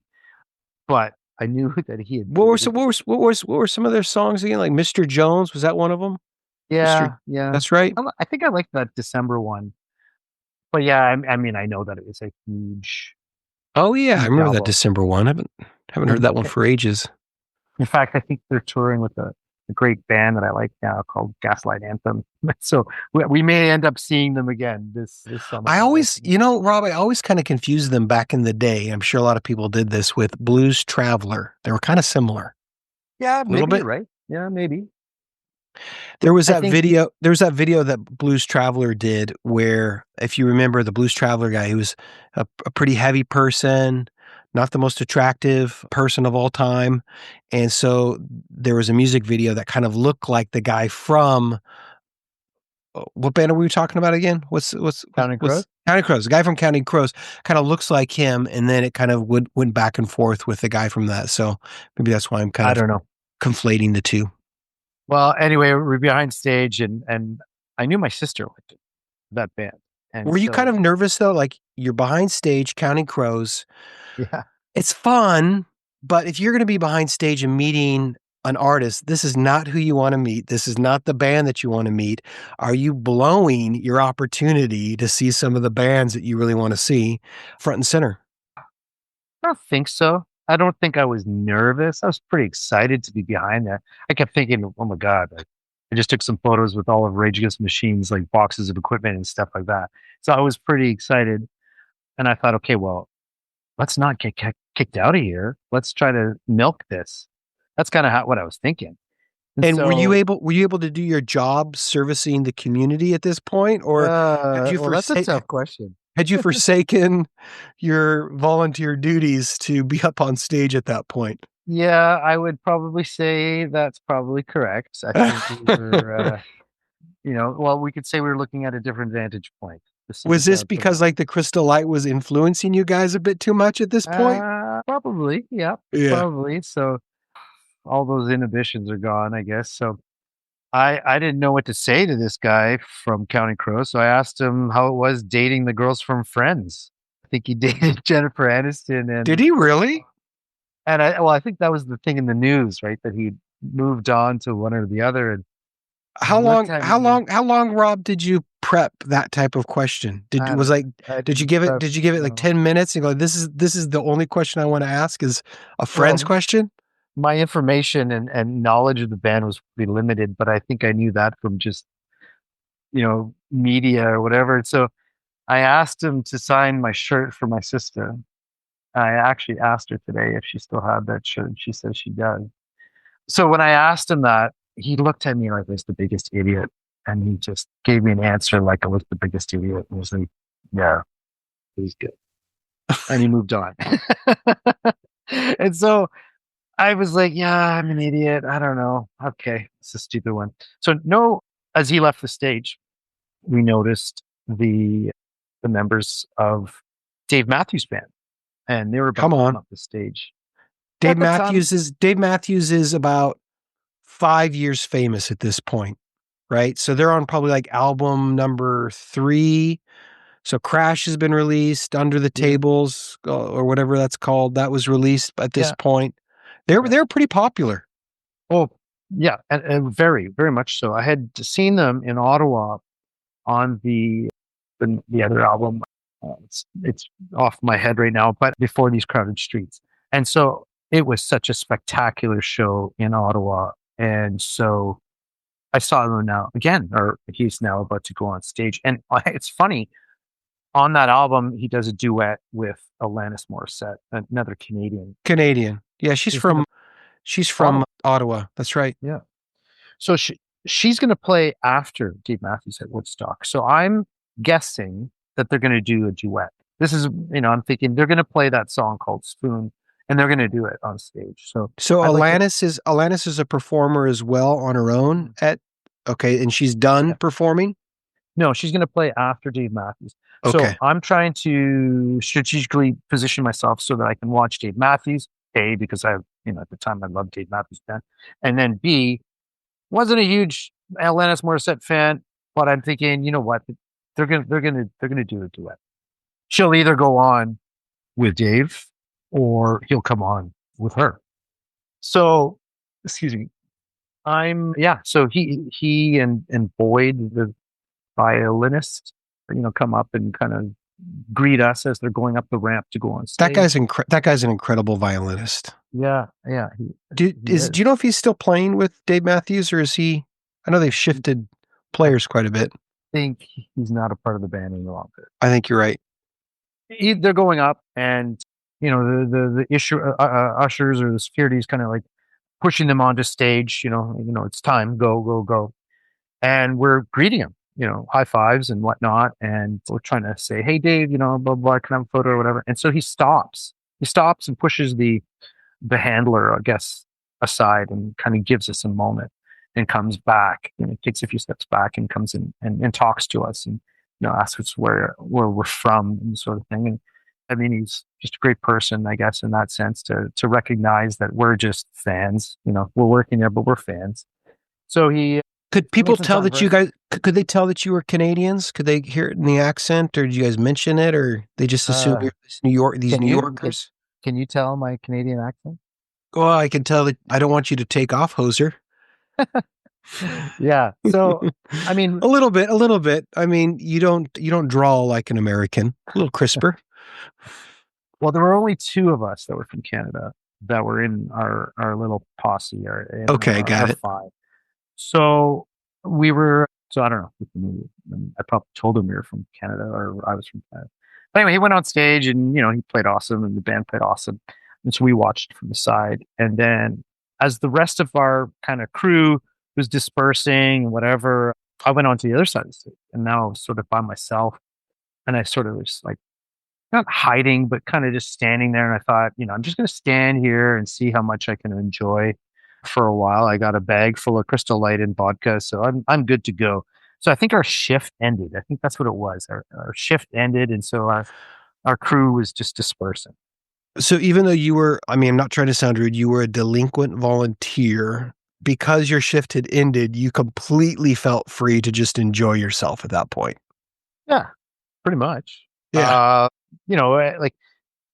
but I knew that he had. What were some of their songs again? Like Mr. Jones, was that one of them? Yeah, yeah. That's right. I think I liked that December one. But yeah, I mean, I know that it was a huge. Oh yeah, I remember album. that December one. I haven't heard that one for ages. In fact, I think they're touring with a great band that I like now called Gaslight Anthem. So we may end up seeing them again this summer. I always, Rob, I always kind of confused them back in the day. I'm sure a lot of people did this with Blues Traveler. They were kind of similar. Yeah, maybe you're right. Yeah, maybe. There was that video that Blues Traveler did where, if you remember the Blues Traveler guy, he was a pretty heavy person, not the most attractive person of all time. And so there was a music video that kind of looked like the guy from, what band are we talking about again? What's Counting Crows? Counting Crows. The guy from Counting Crows kind of looks like him, and then it kind of went back and forth with the guy from that. So maybe that's why I'm kind of conflating the two. Well, anyway, we're behind stage, and I knew my sister liked it, that band. And were you kind of nervous though? Like, you're behind stage, Counting Crows. Yeah, it's fun, but if you're going to be behind stage and meeting an artist, this is not who you want to meet. This is not the band that you want to meet. Are you blowing your opportunity to see some of the bands that you really want to see front and center? I don't think so. I don't think I was nervous. I was pretty excited to be behind that. I kept thinking, oh my God, I just took some photos with all of Rage Against the Machine's like boxes of equipment and stuff like that. So I was pretty excited. And I thought, okay, well, let's not get kicked out of here. Let's try to milk this. That's kind of what I was thinking. And so, were you able to do your job servicing the community at this point, or that's a tough question. Had you forsaken your volunteer duties to be up on stage at that point? Yeah, I would probably say that's probably correct. I think we were, we could say we were looking at a different vantage point. Was this because like the crystal light was influencing you guys a bit too much at this point? Probably, yeah, probably. So all those inhibitions are gone, I guess. So I didn't know what to say to this guy from Counting Crows, so I asked him how it was dating the girls from Friends. I think he dated Jennifer Aniston. And did he really? And I think that was the thing in the news, right? That he moved on to one or the other. And how long, Rob, did you prep that type of question? Did you give it like 10 minutes and go, this is the only question I want to ask is a Friends question? My information and knowledge of the band was pretty limited, but I think I knew that from just, media or whatever. So I asked him to sign my shirt for my sister. I actually asked her today if she still had that shirt. She says she does. So when I asked him that, he looked at me like I was the biggest idiot, and he just gave me an answer like I was the biggest idiot. And was like, yeah, it was good. And he moved on. And so I was like, yeah, I'm an idiot. I don't know. Okay, it's a stupid one. So as he left the stage, we noticed the members of Dave Matthews Band, and they were about to come up the stage. Dave Matthews is about 5 years famous at this point, right? So they're on probably like album number 3. So Crash has been released, Under the Tables or whatever that's called. That was released at this point. They're pretty popular. Oh, Yeah, and very, very much so. I had seen them in Ottawa on the other album. It's off my head right now, but before these crowded streets, and so it was such a spectacular show in Ottawa, and so I saw him now again, or he's now about to go on stage, and it's funny. On that album, he does a duet with Alanis Morissette, another Canadian. Canadian. Yeah, He's gonna she's from Ottawa. Ottawa. That's right. Yeah. So she's going to play after Dave Matthews at Woodstock. So I'm guessing that they're going to do a duet. This is, I'm thinking they're going to play that song called Spoon, and they're going to do it on stage. So I'd like to. Alanis is a performer as well on her own at okay, and she's done Yeah. performing. No, she's going to play after Dave Matthews. So Okay. I'm trying to strategically position myself so that I can watch Dave Matthews. A, because at the time I loved Dave Matthews then, and then B, wasn't a huge Alanis Morissette fan, but I'm thinking, you know what? They're gonna do a duet. She'll either go on with Dave or he'll come on with her. So, excuse me. So he and Boyd, the violinist, come up and kind of greet us as they're going up the ramp to go on That stage. guy's an incredible violinist. Yeah. Do you know if he's still playing with Dave Matthews, or is he? I know they've shifted players quite a bit. I think he's not a part of the band any longer. I think you're right. They're going up, and the issue ushers or the security is kind of like pushing them onto stage. It's time, go, and we're greeting him. High fives and whatnot, and we're trying to say, "Hey, Dave, blah blah, can I have a photo or whatever?" And so he stops. He stops and pushes the handler, I guess, aside and kind of gives us a moment, and comes back. Takes a few steps back and comes in and talks to us, and asks us where we're from and sort of thing. And I mean, he's just a great person, I guess, in that sense, to recognize that we're just fans. We're working there, but we're fans. So could people makes it tell sound that you guys? Could they tell that you were Canadians? Could they hear it in the accent, or did you guys mention it, or they just assume you're these New Yorkers? Can you tell my Canadian accent? Well, I can tell that I don't want you to take off, hoser. Yeah. So, I mean, a little bit. I mean, you don't draw like an American. A little crisper. Well, there were only two of us that were from Canada that were in our little posse. Got it. Five. So we were. So I don't know. I probably told him we were from Canada, or I was from Canada. But anyway, he went on stage and he played awesome, and the band played awesome. And so we watched from the side. And then, as the rest of our kind of crew was dispersing and whatever, I went on to the other side of the stage, and now I was sort of by myself. And I sort of was like, not hiding, but kind of just standing there. And I thought, I'm just going to stand here and see how much I can enjoy for a while. I got a bag full of Crystal Light and vodka, so I'm good to go. So I think our shift ended. I think that's what it was. Our shift ended, and so our crew was just dispersing. So even though you were, I mean, I'm not trying to sound rude, you were a delinquent volunteer. Because your shift had ended, you completely felt free to just enjoy yourself at that point. Yeah, pretty much. Yeah. Like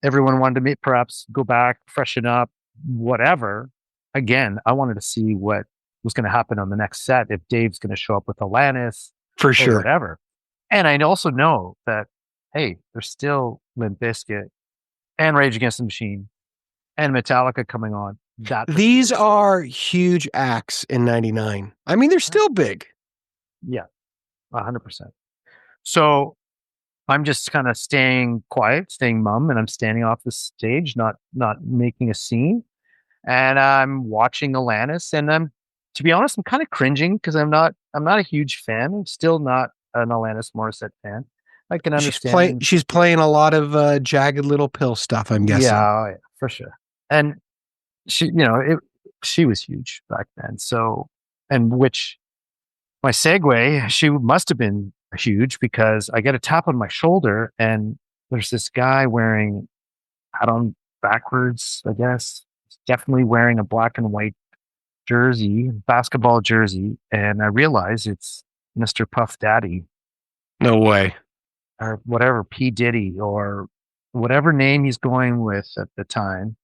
everyone wanted to perhaps go back, freshen up, whatever. Again, I wanted to see what was going to happen on the next set, if Dave's going to show up with Alanis, for sure, whatever. And I also know that, hey, there's still Limp Bizkit and Rage Against the Machine and Metallica coming on. These are huge acts in '99. I mean, they're still big. Yeah, 100%. So I'm just kind of staying quiet, staying mum, and I'm standing off the stage, not making a scene. And I'm watching Alanis, and to be honest, I'm kind of cringing because I'm not a huge fan. I'm still not an Alanis Morissette fan. I can understand. She's playing a lot of Jagged Little Pill stuff, I'm guessing. Yeah, for sure. And she, she was huge back then. So, and which my segue, she must have been huge because I get a tap on my shoulder, and there's this guy wearing hat on backwards, I guess. He's definitely wearing a black and white jersey, basketball jersey, and I realize it's Mr. Puff Daddy. No way. Or whatever, P. Diddy, or whatever name he's going with at the time.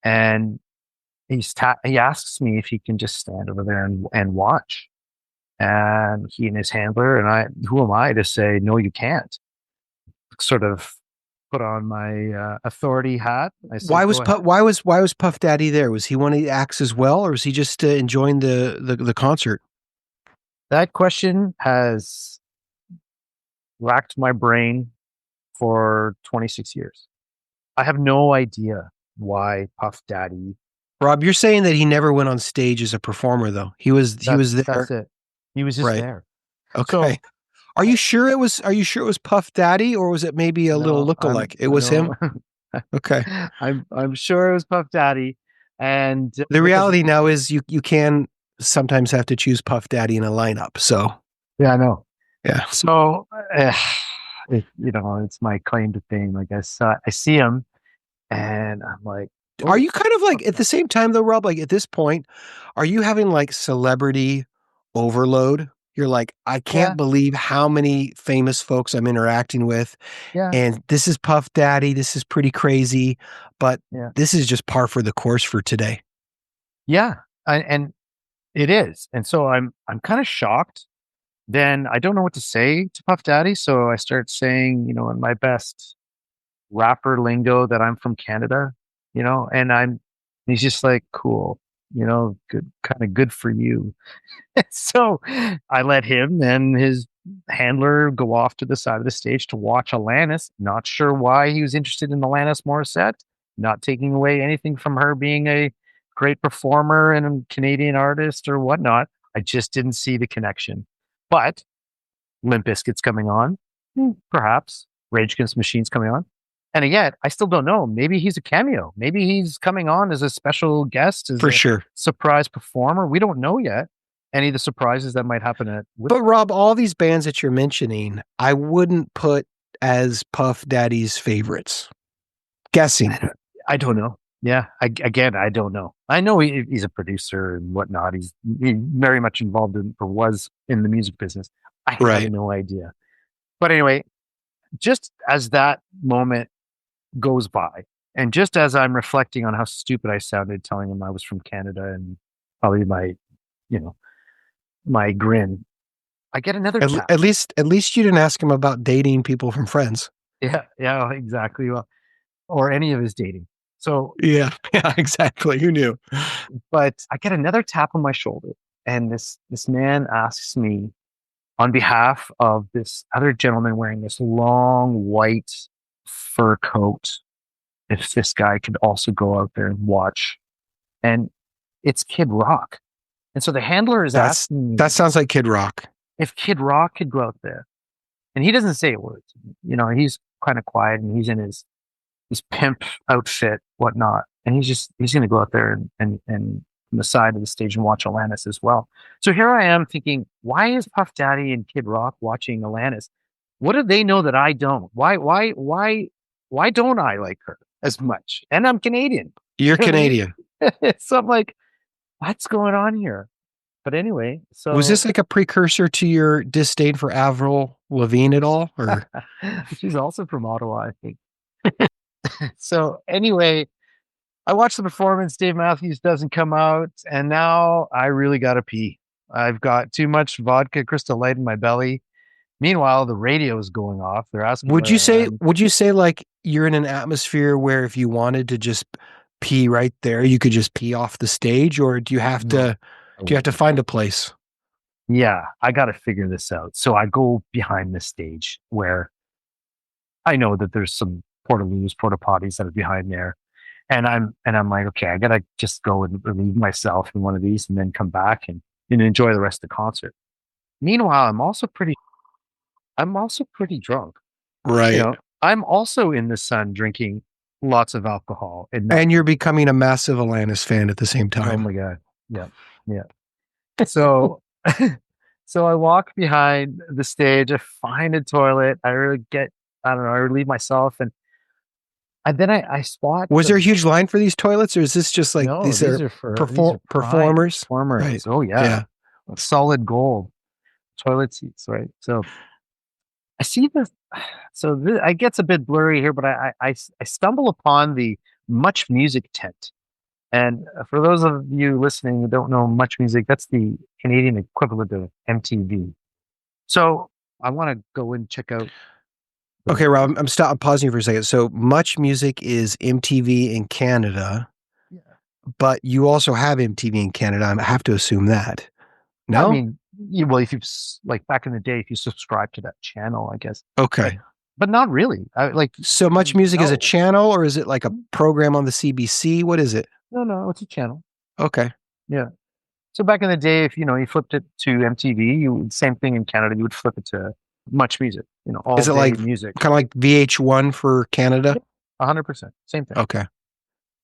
And he asks me if he can just stand over there and watch. And he and his handler and I, who am I to say no, you can't? Sort of put on my authority hat. I said, go ahead. Why was Puff Daddy there? Was he one of the acts as well, or was he just enjoying the concert? That question has racked my brain for 26 years. I have no idea why Puff Daddy. Rob, you're saying that he never went on stage as a performer, though. He was there. That's it. He was just Right. there. Okay. So, are you sure it was Puff Daddy, or was it maybe a little lookalike? It was him. Okay. I'm sure it was Puff Daddy. And the reality now is you can sometimes have to choose Puff Daddy in a lineup. So yeah, I know. Yeah. So it's my claim to fame. I guess I see him, and I'm like, are you kind of like at the same time though, Rob? Like at this point, are you having like celebrity overload? You're like, I can't believe how many famous folks I'm interacting with. Yeah. And this is Puff Daddy. This is pretty crazy, but this is just par for the course for today. Yeah. And it is. And so I'm kind of shocked. Then I don't know what to say to Puff Daddy. So I start saying, in my best rapper lingo that I'm from Canada, and he's just like, cool, good, kind of good for you. So I let him and his handler go off to the side of the stage to watch Alanis. Not sure why he was interested in Alanis Morissette, not taking away anything from her being a great performer and a Canadian artist or whatnot. I just didn't see the connection. But Limp Bizkit's coming on, perhaps. Rage Against the Machine's coming on. And again, I still don't know. Maybe he's a cameo. Maybe he's coming on as a special guest, as a surprise performer. We don't know yet. Any of the surprises that might happen at Woodstock. But Rob, all these bands that you're mentioning, I wouldn't put as Puff Daddy's favorites. Guessing. I don't know. Yeah. I don't know. I know he's a producer and whatnot. He's very much involved in, or was in, the music business. I have no idea. But anyway, just as that moment goes by, and just as I'm reflecting on how stupid I sounded telling him I was from Canada and probably my grin, I get another tap. At least you didn't ask him about dating people from Friends. Yeah, exactly. Well, or any of his dating. So yeah, exactly. Who knew? But I get another tap on my shoulder, and this man asks me, on behalf of this other gentleman wearing this long white fur coat, if this guy could also go out there and watch. And it's Kid Rock. And so the handler is asking me. That sounds like Kid Rock. If Kid Rock could go out there. And he doesn't say a word. He's kind of quiet, and he's in his pimp outfit, whatnot. And he's going to go out there and on the side of the stage and watch Alanis as well. So here I am thinking, why is Puff Daddy and Kid Rock watching Alanis? What do they know that I don't? Why don't I like her as much? And I'm Canadian. You're Canadian. So I'm like, what's going on here? But anyway, so was this like a precursor to your disdain for Avril Lavigne at all? Or she's also from Ottawa, I think. So anyway, I watched the performance. Dave Matthews doesn't come out, and now I really got to pee. I've got too much vodka Crystal Light in my belly. Meanwhile, the radio is going off. They're asking. Would you say like you're in an atmosphere where if you wanted to just pee right there, you could just pee off the stage, or do you have to find a place? Yeah, I got to figure this out. So I go behind the stage where I know that there's some porta potties that are behind there. And I'm like, okay, I gotta just go and relieve myself in one of these and then come back and enjoy the rest of the concert. Meanwhile, I'm also pretty drunk. Right. I'm also in the sun drinking lots of alcohol. And you're becoming a massive Alanis fan at the same time. Oh my God. Yeah. So so I walk behind the stage, I find a toilet, I relieve myself, and then I spot. Was there a huge line for these toilets, or is this just like these are performers? Performers. Right. Oh yeah. Solid gold toilet seats, right? So I see this. So it gets a bit blurry here, but I stumble upon the Much Music tent, And for those of you listening who don't know Much Music, that's the Canadian equivalent of MTV. So I want to go and check out. Okay, Rob, I'm pausing you for a second. So Much Music is MTV in Canada, Yeah. but you also have MTV in Canada. I have to assume that. I No? mean, well, if you like back in the day, if you subscribe to that channel, I guess. Okay. But not really. So Much Music is a no, channel, or is it like a program on the CBC? What is it? no, it's a channel. Okay. Yeah. So back in the day, if you flipped it to MTV, same thing in Canada, you would flip it to Much Music, all Is it day like music. kind of like VH1 for Canada? 100%, same thing. Okay.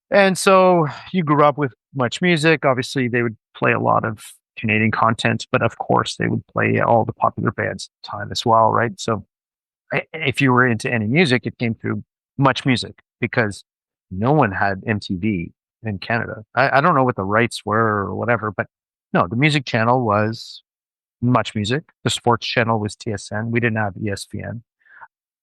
And so you grew up with Much Music. Obviously, they would play a lot of Canadian content, but of course, they would play all the popular bands at the time as well, right? So if you were into any music, it came through Much Music because no one had MTV in Canada. I don't know what the rights were or whatever, but no, the music channel was Much Music. The sports channel was TSN. We didn't have ESPN.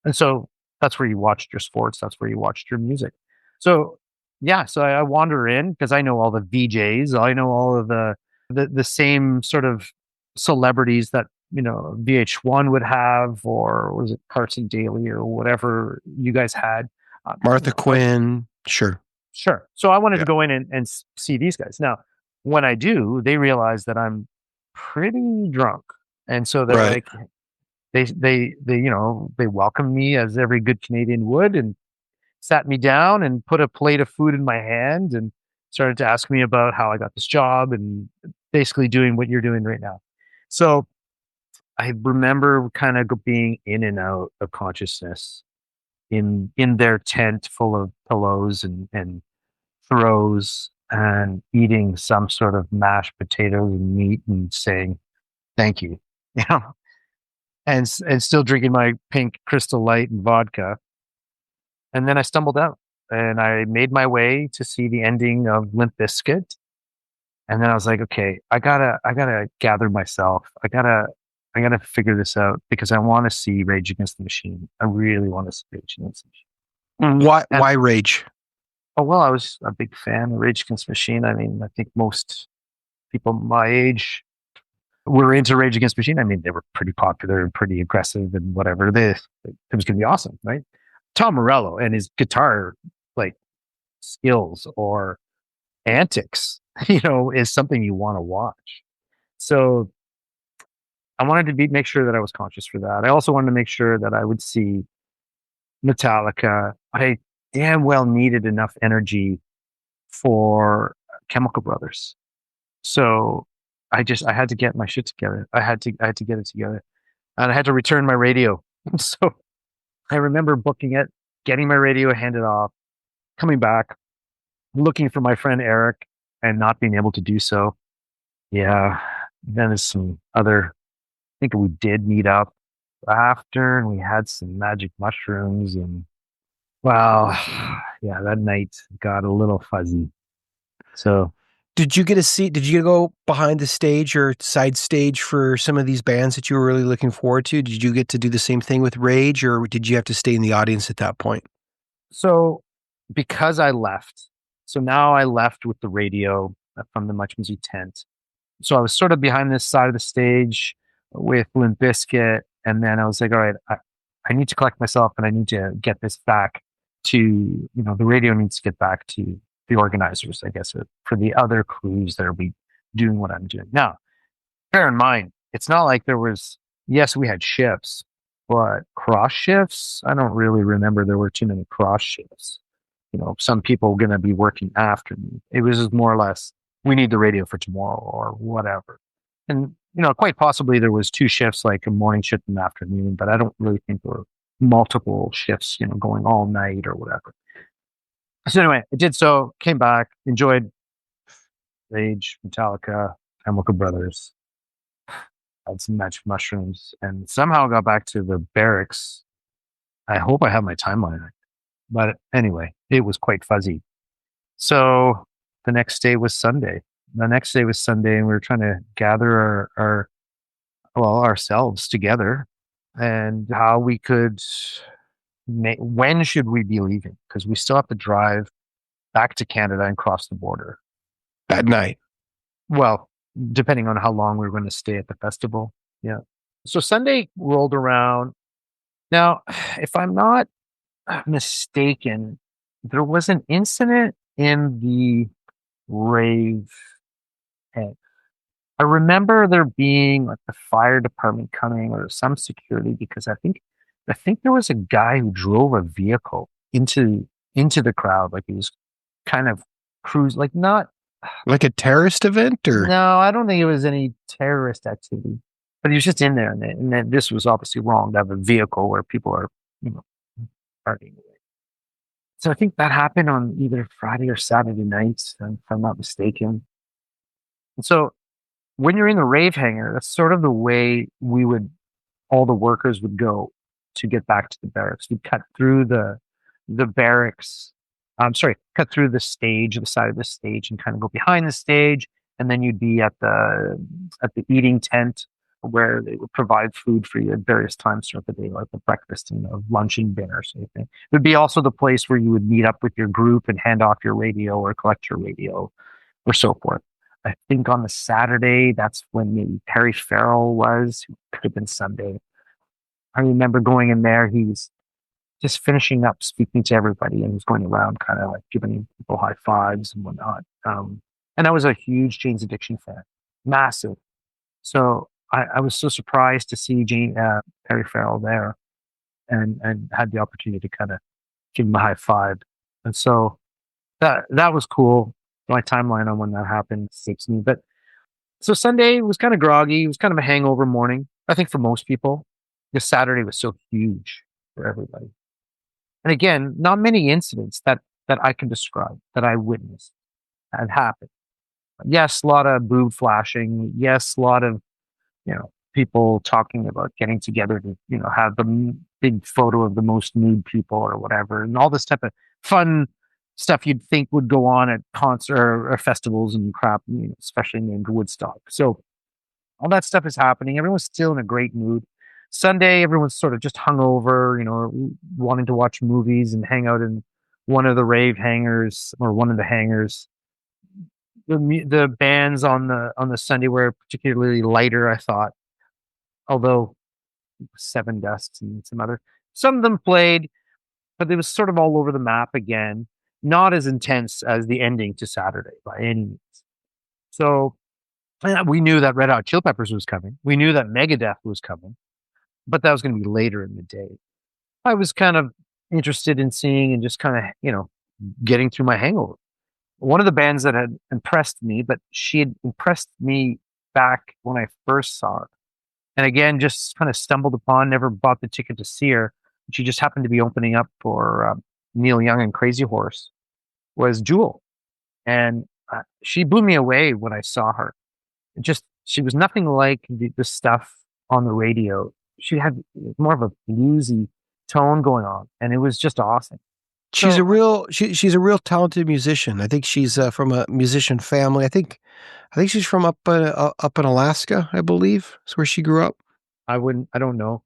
And so that's where you watched your sports. That's where you watched your music. So yeah, so I wander in because I know all the VJs. I know all of the same sort of celebrities that VH1 would have, or was it Carson Daly or whatever you guys had. Martha Quinn. Sure. Sure. So I wanted to go in and see these guys. Now, when I do, they realize that I'm pretty drunk, and so they're Right. like, they welcomed me as every good Canadian would, and sat me down and put a plate of food in my hand and started to ask me about how I got this job and basically doing what you're doing right now. So I remember kind of being in and out of consciousness in their tent full of pillows and throws and eating some sort of mashed potatoes and meat and saying thank you, and still drinking my pink Crystal Light and vodka. And then I stumbled out and I made my way to see the ending of Limp Bizkit. And then I was like, okay, I gotta gather myself. I gotta figure this out because I want to see Rage Against the Machine. I really want to see Rage Against the Machine. Why Rage? Oh, well, I was a big fan of Rage Against the Machine. I mean, I think most people my age were into Rage Against the Machine. I mean, they were pretty popular and pretty aggressive and whatever. It was going to be awesome, right? Tom Morello and his guitar like skills or antics, is something you want to watch. So I wanted to make sure that I was conscious for that. I also wanted to make sure that I would see Metallica. I damn well needed enough energy for Chemical Brothers. So I had to get my shit together. I had to get it together, and I had to return my radio. So I remember booking it, getting my radio handed off, coming back, looking for my friend Eric, and not being able to do so. Yeah, then there's some other. I think we did meet up after, and we had some magic mushrooms, and well, yeah, that night got a little fuzzy. So Did you get a seat? Did you go behind the stage or side stage for some of these bands that you were really looking forward to? Did you get to do the same thing with Rage, or did you have to stay in the audience at that point? So because I left, so now I left with the radio from the Much Music tent. So I was sort of behind this side of the stage with Limp Bizkit, and then I was like, all right, I need to collect myself and I need to get this back to, the radio needs to get back to the organizers, I guess, for the other crews that are doing what I'm doing. Now, bear in mind, it's not like there was, yes, we had shifts, but cross shifts, I don't really remember there were too many cross shifts. Some people were going to be working after me. It was just more or less, we need the radio for tomorrow or whatever. And, quite possibly there was two shifts, like a morning shift and an afternoon, but I don't really think there were multiple shifts, going all night or whatever. So anyway, I did so, came back, enjoyed Rage, Metallica, Chemical Brothers, had some magic mushrooms, and somehow got back to the barracks. I hope I have my timeline right. But anyway, it was quite fuzzy. So the next day was Sunday. And we were trying to gather ourselves together and how we could when should we be leaving? Because we still have to drive back to Canada and cross the border. At night. Well, depending on how long we were going to stay at the festival. Yeah. So Sunday rolled around. Now, if I'm not mistaken, there was an incident in the rave head. I remember there being like the fire department coming or some security because I think there was a guy who drove a vehicle into the crowd, like he was kind of cruise, like not. Like a terrorist event, or No, I don't think it was any terrorist activity, but he was just in there, and then this was obviously wrong to have a vehicle where people are, you know, partying. So I think that happened on either Friday or Saturday nights, if I'm not mistaken. And so when you're in the rave hangar, that's sort of the way all the workers would go to get back to the barracks. We'd cut through the barracks. I'm sorry, cut through the side of the stage, and kind of go behind the stage, and then you'd be at the eating tent where they would provide food for you at various times throughout the day, like the breakfast and the lunch and dinner sort of thing. It would be also the place where you would meet up with your group and hand off your radio or collect your radio or so forth. I think on the Saturday, that's when maybe Perry Farrell was. It could have been Sunday. I remember going in there. He was just finishing up speaking to everybody, and he was going around kind of like giving people high fives and whatnot. And I was a huge Jane's Addiction fan, massive. So I was so surprised to see Perry Farrell there, and had the opportunity to kind of give him a high five. And so that was cool. My timeline on when that happened escapes me. But so Sunday was kind of groggy. It was kind of a hangover morning, I think, for most people. Because Saturday was so huge for everybody. And again, not many incidents that I can describe that I witnessed had happened. Yes, a lot of boob flashing. Yes, a lot of, people talking about getting together to, have the big photo of the most nude people or whatever, and all this type of fun stuff you'd think would go on at concert or festivals and crap, especially named Woodstock. So all that stuff is happening. Everyone's still in a great mood. Sunday, everyone's sort of just hungover, wanting to watch movies and hang out in one of the rave hangars or one of the hangars. The bands on the Sunday were particularly lighter, I thought, although Seven Dust and some of them played, but it was sort of all over the map again, not as intense as the ending to Saturday by any means. So we knew that Red Hot Chili Peppers was coming. We knew that Megadeth was coming, but that was going to be later in the day. I was kind of interested in seeing and just kind of, getting through my hangover. One of the bands that had impressed me, but she had impressed me back when I first saw her. And again, just kind of stumbled upon, never bought the ticket to see her. She just happened to be opening up for Neil Young and Crazy Horse, was Jewel. And she blew me away when I saw her. She was nothing like the stuff on the radio. She had more of a bluesy tone going on, and it was just awesome. She's a real talented musician. I think she's from a musician family. I think she's from up in Alaska, I believe. That's where she grew up. I don't know.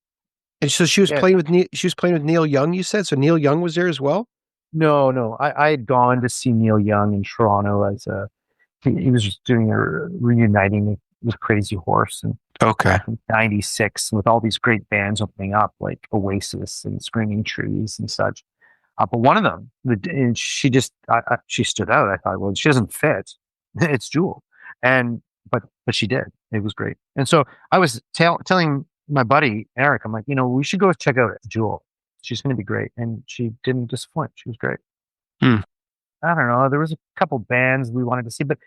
And so she was playing with Neil Young, you said? So Neil Young was there as well? No. I had gone to see Neil Young in Toronto as he was just doing a reuniting with Crazy Horse, and back in '96 with all these great bands opening up like Oasis and Screaming Trees and such. But one of them, and she stood out. I thought, well, she doesn't fit. It's Jewel, but she did. It was great. And so I was telling my buddy Eric, I'm like, we should go check out Jewel. She's going to be great, and she didn't disappoint. She was great. I don't know. There was a couple bands we wanted to see, but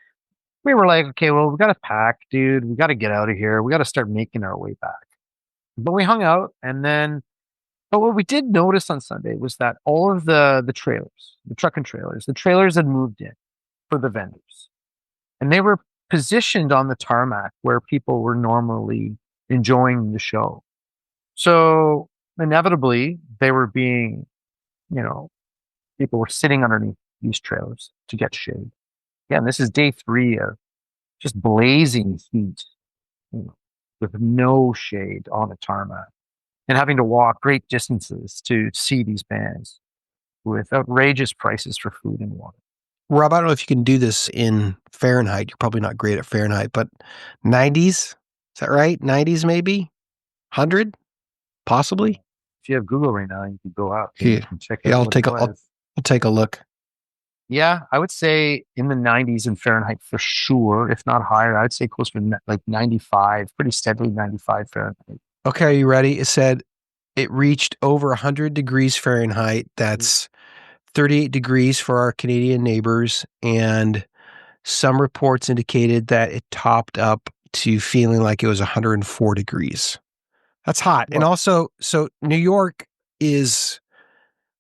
we were like, okay, well, we got to pack, dude. We got to get out of here. We got to start making our way back. But we hung out, but what we did notice on Sunday was that all of the trailers, the truck and trailers, the trailers had moved in for the vendors. And they were positioned on the tarmac where people were normally enjoying the show. So inevitably, they were being, people were sitting underneath these trailers to get shade. Again, this is day 3 of just blazing heat, with no shade on the tarmac, and having to walk great distances to see these bands with outrageous prices for food and water. Rob, I don't know if you can do this in Fahrenheit. You're probably not great at Fahrenheit, but 90s? Is that right? 90s maybe? 100? Possibly? If you have Google right now, you can go up and you Here, can check yeah, out what it I'll was. take a look. Yeah, I would say in the 90s in Fahrenheit for sure, if not higher. I'd say closer to like 95, pretty steadily 95 Fahrenheit. Okay, are you ready? It said it reached over 100 degrees Fahrenheit. That's 38 degrees for our Canadian neighbors. And some reports indicated that it topped up to feeling like it was 104 degrees. That's hot. And Well, also, so New York is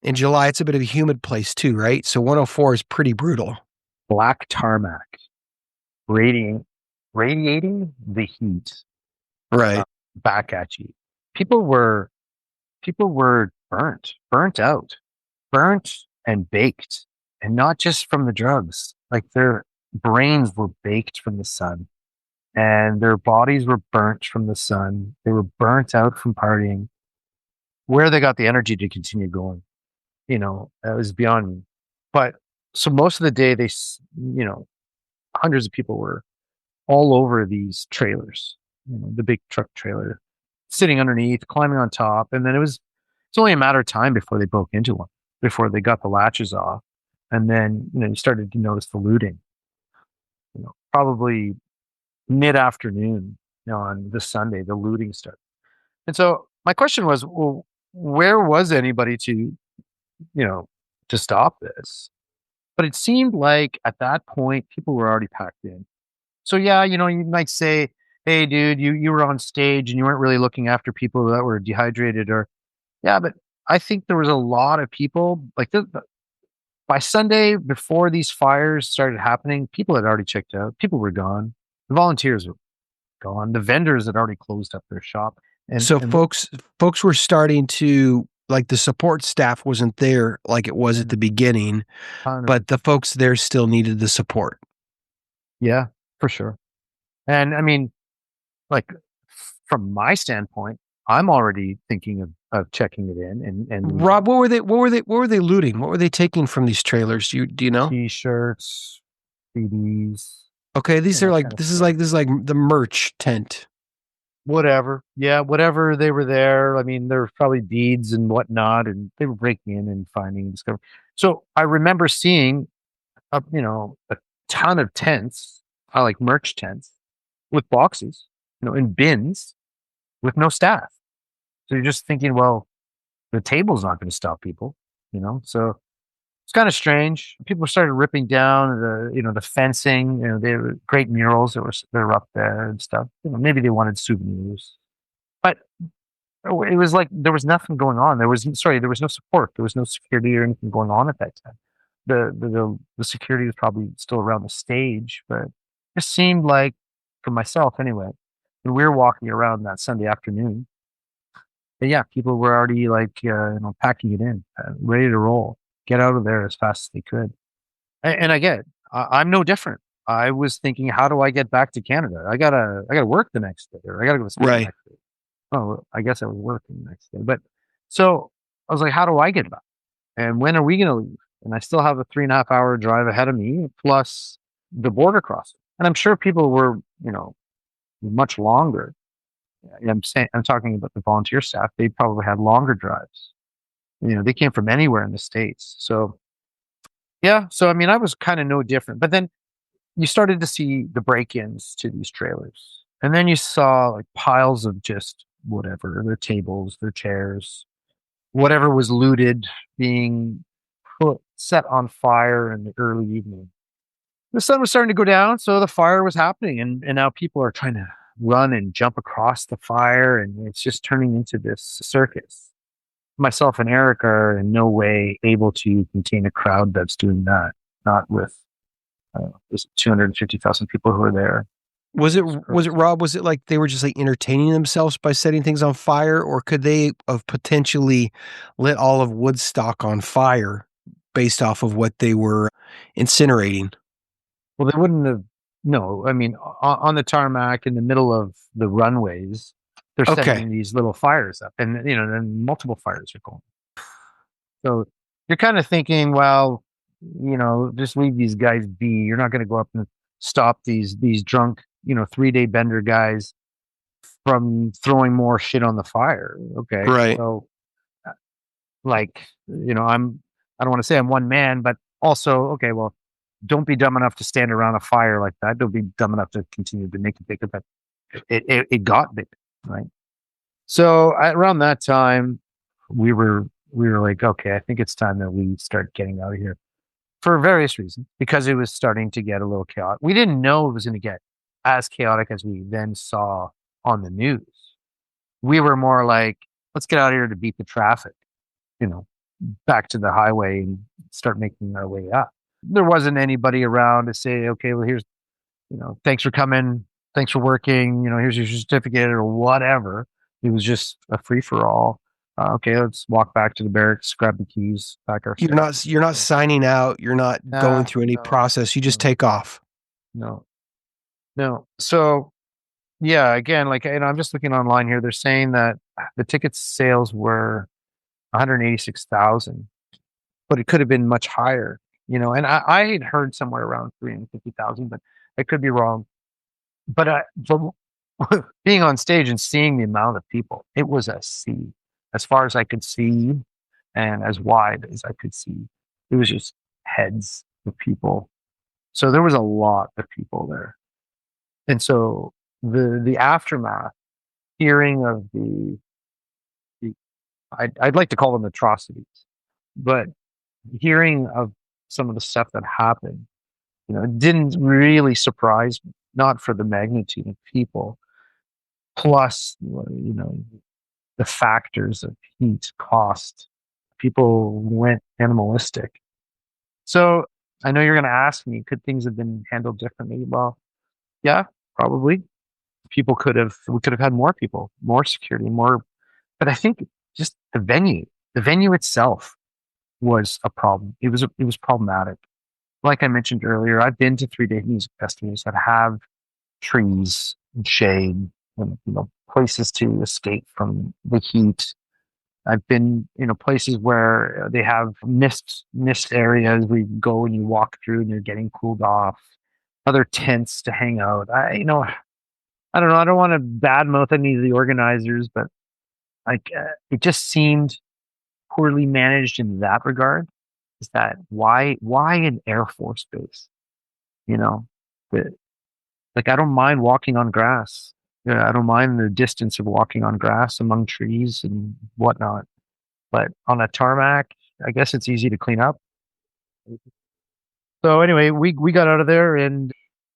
in July, it's a bit of a humid place too, right? So 104 is pretty brutal. black tarmac radiating the heat Right. back at you. People were burnt out, burnt and baked, and not just from the drugs. Like their brains were baked from the sun, and their bodies were burnt from the sun. They were burnt out from partying. Where they got the energy to continue going, that was beyond me. But so most of the day, hundreds of people were all over these trailers, the big truck trailer, sitting underneath, climbing on top. And then it's only a matter of time before they broke into one, before they got the latches off. And then, you started to notice the looting, probably mid-afternoon, on this Sunday, the looting started. And so my question was, well, where was anybody to stop this? But it seemed like at that point, people were already packed in. So yeah, you might say, "Hey, dude, you were on stage and you weren't really looking after people that were dehydrated." Or yeah, but I think there was a lot of people like by Sunday before these fires started happening. People had already checked out. People were gone. The volunteers were gone. The vendors had already closed up their shop. So folks were starting to like the support staff wasn't there like it was at the beginning, but the folks there still needed the support. Yeah, for sure. And I mean, like from my standpoint, I'm already thinking of checking it in and Rob, what were they looting? What were they taking from these trailers? Do you know? T-shirts, CDs. Okay, these are like kind of this is stuff. like the merch tent. Whatever. Yeah, whatever they were there. I mean, there were probably beads and whatnot, and they were breaking in and finding and discovering. So I remember seeing a ton of tents, like merch tents with boxes, in bins with no staff. So you're just thinking, well, the table's not going to stop people, So it's kind of strange. People started ripping down the fencing. They were great murals that were up there and stuff. Maybe they wanted souvenirs, but it was like there was nothing going on. There was no support. There was no security or anything going on at that time. The security was probably still around the stage, but it just seemed like, for myself anyway, when we were walking around that Sunday afternoon, but yeah, people were already like packing it in, ready to roll, get out of there as fast as they could. And I get it. I'm no different. I was thinking, how do I get back to Canada? I gotta work the next day, or I gotta go to school the Right. next day. Oh, I guess I was working the next day. But so I was like, how do I get back? And when are we going to leave? And I still have a 3.5 hour drive ahead of me, plus the border crossing. And I'm sure people were, much longer. I'm talking about the volunteer staff. They probably had longer drives. They came from anywhere in the States. So yeah. So, I mean, I was kind of no different, but then you started to see the break-ins to these trailers. And then you saw like piles of just whatever, their tables, their chairs, whatever was looted being set on fire in the early evening. The sun was starting to go down, so the fire was happening, and now people are trying to run and jump across the fire, and it's just turning into this circus. Myself and Eric are in no way able to contain a crowd that's doing that. Not with there's 250,000 people who are there. Was it Rob? Was it like they were just like entertaining themselves by setting things on fire, or could they have potentially lit all of Woodstock on fire based off of what they were incinerating? Well, they wouldn't have. No, I mean, on the tarmac in the middle of the runways, they're setting these little fires up, and then multiple fires are going. So you're kind of thinking, well, just leave these guys be. You're not going to go up and stop these drunk, 3-day bender guys from throwing more shit on the fire. Okay. Right. So like, I don't want to say I'm one man, but also, okay, well, don't be dumb enough to stand around a fire like that. Don't be dumb enough to continue to make it bigger, but it got big, right? So around that time, we were like, okay, I think it's time that we start getting out of here for various reasons, because it was starting to get a little chaotic. We didn't know it was going to get as chaotic as we then saw on the news. We were more like, let's get out of here to beat the traffic, back to the highway and start making our way up. There wasn't anybody around to say, okay, well, here's, thanks for coming. Thanks for working. Here's your certificate or whatever. It was just a free for all. Okay, let's walk back to the barracks, grab the keys, back our. You're not signing out. You're not going through any process. You just take off. No. So yeah, again, like, I'm just looking online here. They're saying that the ticket sales were 186,000, but it could have been much higher, and I had heard somewhere around 350,000, but I could be wrong. But being on stage and seeing the amount of people, it was a sea as far as I could see and as wide as I could see. It was just heads of people. So there was a lot of people there. And so the aftermath, hearing of I'd like to call them atrocities, but hearing of some of the stuff that happened, it didn't really surprise me, not for the magnitude of people, plus, the factors of heat, cost. People went animalistic. So I know you're going to ask me, could things have been handled differently? Well, yeah, probably. We could have had more people, more security, more, but I think just the venue itself was a problem. It was problematic. Like I mentioned earlier, I've been to 3-day music festivals that have trees and shade and, places to escape from the heat. I've been, places where they have mist areas where you go and you walk through and you're getting cooled off. Other tents to hang out. I don't know. I don't want to badmouth any of the organizers, but like it just seemed poorly managed in that regard. Is that why an Air Force base? But like, I don't mind walking on grass. Yeah, I don't mind the distance of walking on grass among trees and whatnot. But on a tarmac, I guess it's easy to clean up. So anyway, we got out of there, and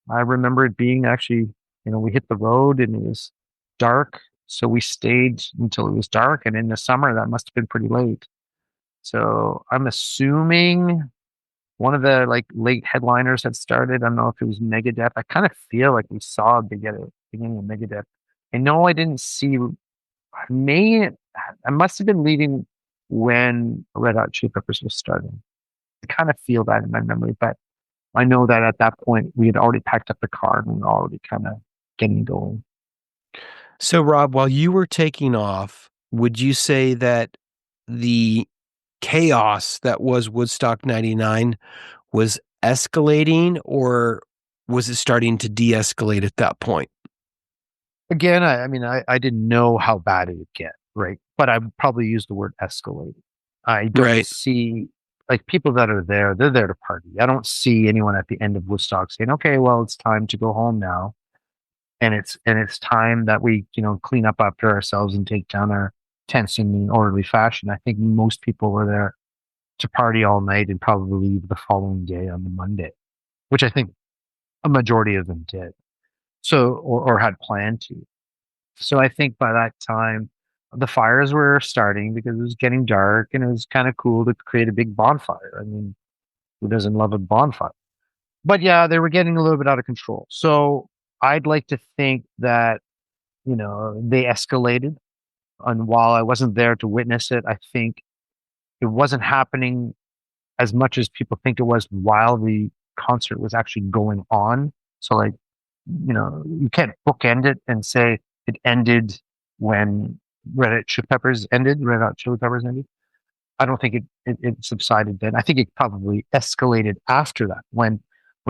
I remember it being actually, we hit the road and it was dark. So we stayed until it was dark. And in the summer, that must have been pretty late. So I'm assuming one of the like late headliners had started. I don't know if it was Megadeth. I kind of feel like we saw the beginning of Megadeth. I know I didn't see. I must have been leaving when Red Hot Chili Peppers was starting. I kind of feel that in my memory, but I know that at that point we had already packed up the car and we were already kind of getting going. So, Rob, while you were taking off, would you say that the chaos that was Woodstock 99 was escalating, or was it starting to de-escalate at that point? Again, I didn't know how bad it would get, right? But I would probably use the word escalated. I don't see, like, people that are there, they're there to party. I don't see anyone at the end of Woodstock saying, okay, well, it's time to go home now. And it's time that we, clean up after ourselves and take down our tents in an orderly fashion. I think most people were there to party all night and probably leave the following day on the Monday, which I think a majority of them did. So, or had planned to. So I think by that time, the fires were starting because it was getting dark and it was kind of cool to create a big bonfire. I mean, who doesn't love a bonfire? But yeah, they were getting a little bit out of control. So I'd like to think that, they escalated. And while I wasn't there to witness it, I think it wasn't happening as much as people think it was while the concert was actually going on. So like, you can't bookend it and say it ended when Red Hot Chili Peppers ended. I don't think it subsided then. I think it probably escalated after that when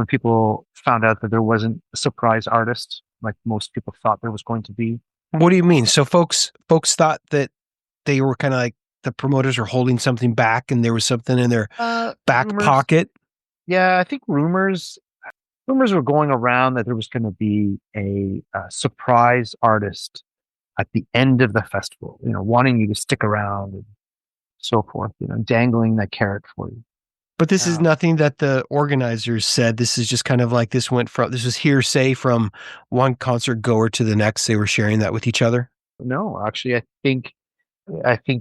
people found out that there wasn't a surprise artist like most people thought there was going to be. What do you mean? So folks thought that they were kind of like the promoters were holding something back and there was something in their back Rumors. pocket. Yeah, I think rumors were going around that there was going to be a surprise artist at the end of the festival, wanting you to stick around and so forth, dangling that carrot for you. But this is nothing that the organizers said. This is just kind of like this was hearsay from one concert goer to the next. They were sharing that with each other. No, actually, I think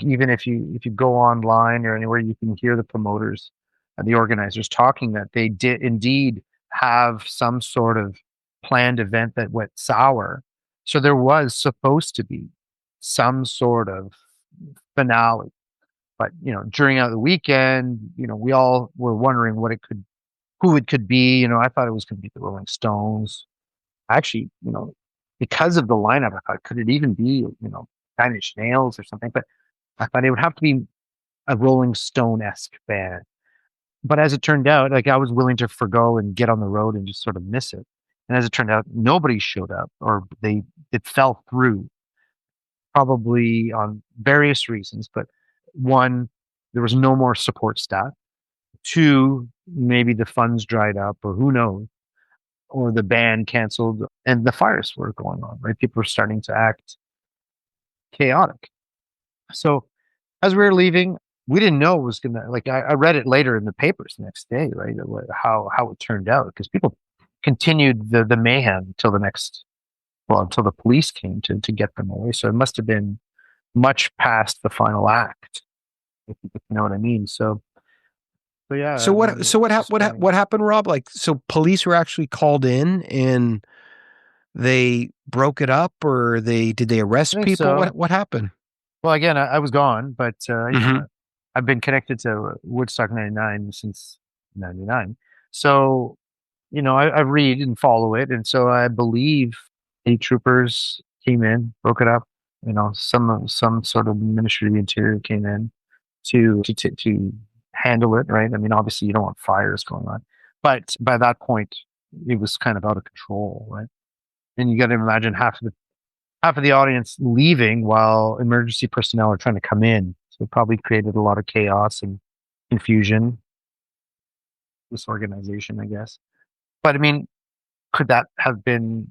even if you go online or anywhere, you can hear the promoters and the organizers talking that they did indeed have some sort of planned event that went sour. So there was supposed to be some sort of finale. But during the weekend, we all were wondering who it could be. I thought it was going to be the Rolling Stones. Actually, because of the lineup, I thought, could it even be, Nine Inch Nails or something? But I thought it would have to be a Rolling Stone-esque band. But as it turned out, like I was willing to forgo and get on the road and just sort of miss it. And as it turned out, nobody showed up, or it fell through, probably on various reasons. But one, there was no more support staff. Two, maybe the funds dried up, or who knows, or the band canceled, and the fires were going on. Right, people were starting to act chaotic. So as we were leaving, we didn't know it was gonna, like, I read it later in the papers the next day, right? How it turned out, because people continued the mayhem until until the police came to get them away. So it must have been much past the final act, if you know what I mean. So yeah. So what happened, Rob? Like, so police were actually called in and they broke it up, or did they arrest think people? so. What happened? Well, again, I was gone, but Mhm. I've been connected to Woodstock 99 since 99. So, I read and follow it. And so I believe 8 troopers came in, broke it up. Some sort of Ministry of the Interior came in to handle it, right? I mean, obviously you don't want fires going on. But by that point, it was kind of out of control, right? And you got to imagine half of the audience leaving while emergency personnel are trying to come in. So it probably created a lot of chaos and confusion, disorganization, I guess. But I mean, could that have been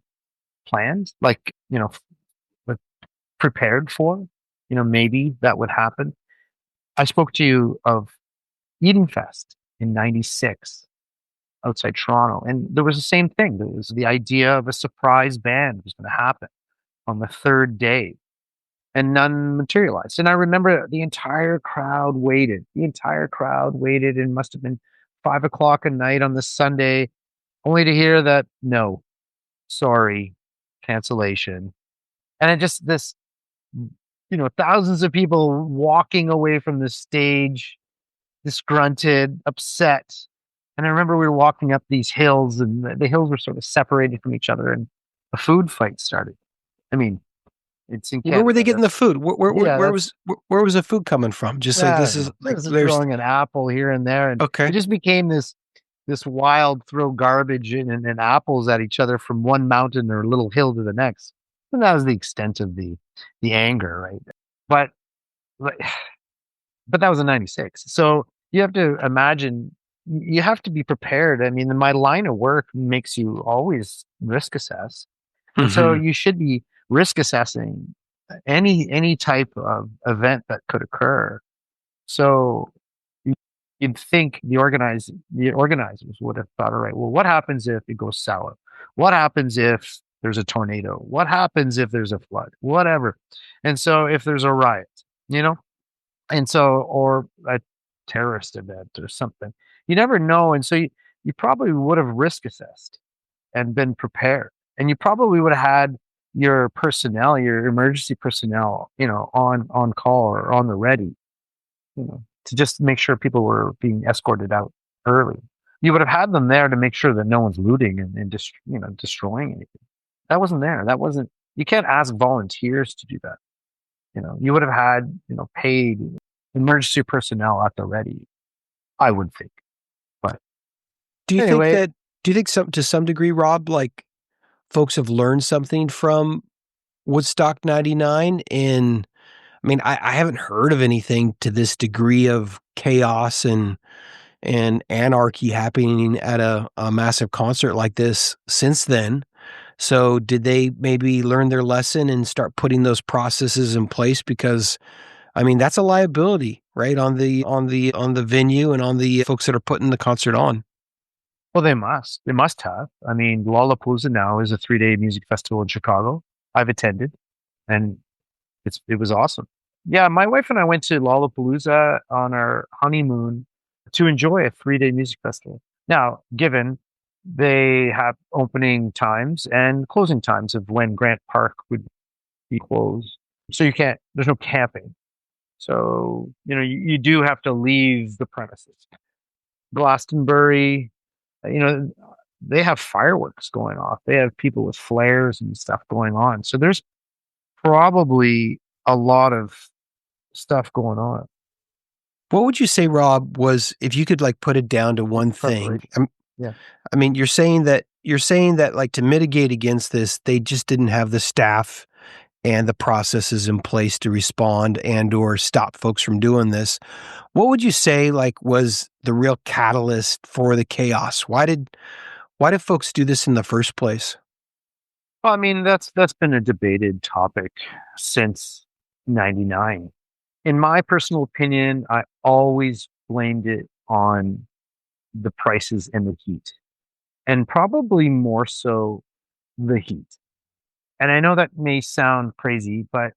planned? Like, like prepared for? Maybe that would happen. I spoke to you of Eden Fest in '96 outside Toronto, and there was the same thing. There was the idea of a surprise band was going to happen on the third day, and none materialized. And I remember the entire crowd waited. The entire crowd waited, and must have been 5 o'clock at night on the Sunday, only to hear that no, sorry, cancellation. And it just thousands of people walking away from the stage, disgruntled, upset. And I remember we were walking up these hills, and the hills were sort of separated from each other, and a food fight started. I mean, it's in Canada. Where were they getting the food? Where Yeah, was the food coming from? Just like this is like throwing an apple here and there, and Okay. it just became this wild throw garbage and apples at each other from one mountain or little hill to the next. And that was the extent of the anger, right? But but that was in '96. So you have to imagine, you have to be prepared. I mean, my line of work makes you always risk assess. And so Mhm. you should be risk assessing any type of event that could occur. So you- you'd think the organizers would have thought, all right, well, what happens if it goes sour? What happens if there's a tornado? What happens if there's a flood? Whatever. And so if there's a riot, you know, and so, or a terrorist event or something, you never know. And so you probably would have risk assessed and been prepared. And you probably would have had your personnel, your emergency personnel, on call or on the ready, to just make sure people were being escorted out early. You would have had them there to make sure that no one's looting and just, destroying anything. That wasn't there. You can't ask volunteers to do that. You would have had, paid emergency personnel at the ready, I would think. But Do you think anyway, that, to some degree, Rob, like folks have learned something from Woodstock 99? And I mean, I haven't heard of anything to this degree of chaos and anarchy happening at a massive concert like this since then. So did they maybe learn their lesson and start putting those processes in place? Because I mean, that's a liability, right? On the venue and on the folks that are putting the concert on. well, they must have. I mean, Lollapalooza now is a 3-day music festival in Chicago. I've attended, and it was awesome. Yeah, my wife and I went to Lollapalooza on our honeymoon to enjoy a 3-day music festival. Now, given they have opening times and closing times of when Grant Park would be closed. So there's no camping. So, you do have to leave the premises. Glastonbury, you know, they have fireworks going off. They have people with flares and stuff going on. So there's probably a lot of stuff going on. What would you say, Rob, was if you could like put it down to one thing? Yeah. I mean, you're saying that like to mitigate against this, they just didn't have the staff and the processes in place to respond and or stop folks from doing this. What would you say like was the real catalyst for the chaos? Why did folks do this in the first place? Well, I mean, that's been a debated topic since 99. In my personal opinion, I always blamed it on the prices and the heat, and probably more so the heat. And I know that may sound crazy, but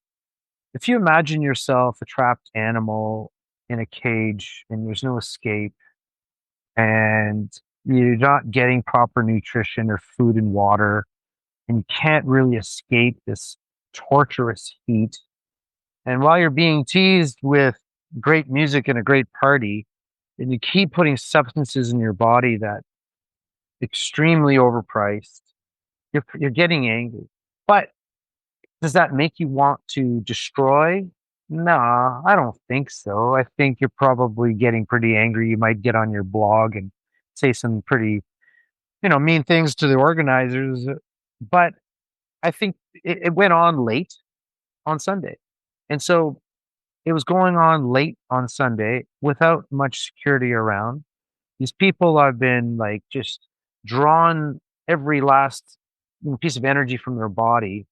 if you imagine yourself a trapped animal in a cage and there's no escape and you're not getting proper nutrition or food and water, and you can't really escape this torturous heat. And while you're being teased with great music and a great party, and you keep putting substances in your body that extremely overpriced, you're getting angry. But does that make you want to destroy? Nah, I don't think so. I think you're probably getting pretty angry. You might get on your blog and say some pretty, mean things to the organizers. But I think it went on late on Sunday. And so it was going on late on Sunday without much security around. These people have been like just drawn every last piece of energy from their body,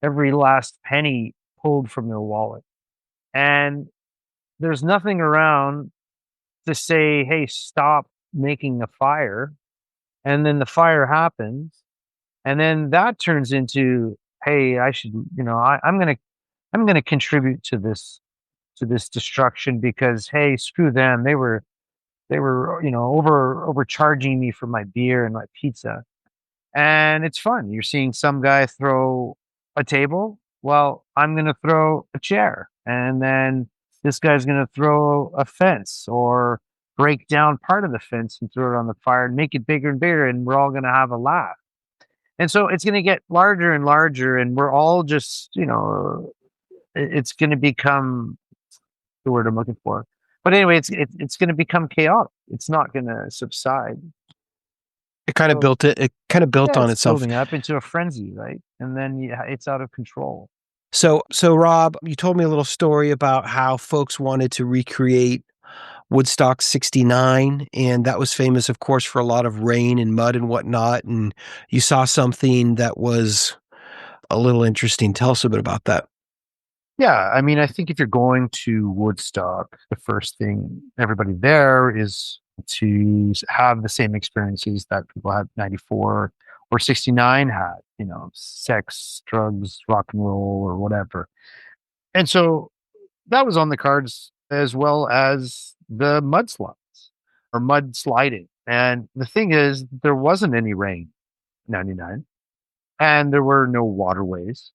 every last penny pulled from their wallet. And there's nothing around to say, hey, stop making a fire. And then the fire happens. And then that turns into, hey, I should, I'm gonna contribute to this destruction because hey, screw them. They were overcharging me for my beer and my pizza. And it's fun. You're seeing some guy throw a table. Well, I'm gonna throw a chair. And then this guy's gonna throw a fence or break down part of the fence and throw it on the fire and make it bigger and bigger, and we're all gonna have a laugh. And so it's gonna get larger and larger, and we're all just, it's gonna become the word I'm looking for. But anyway, it's going to become chaotic. It's not going to subside. It kind of So built it. It kind of built on it's itself. building up into a frenzy, right? And then it's out of control. So Rob, you told me a little story about how folks wanted to recreate Woodstock 69, and that was famous, of course, for a lot of rain and mud and whatnot. And you saw something that was a little interesting. Tell us a bit about that. Yeah, I mean, I think if you're going to Woodstock, the first thing everybody there is to have the same experiences that people had 94 or 69 had, sex, drugs, rock and roll, or whatever. And so that was on the cards as well as the mudslides or mud sliding. And the thing is, there wasn't any rain in 99 and there were no waterways.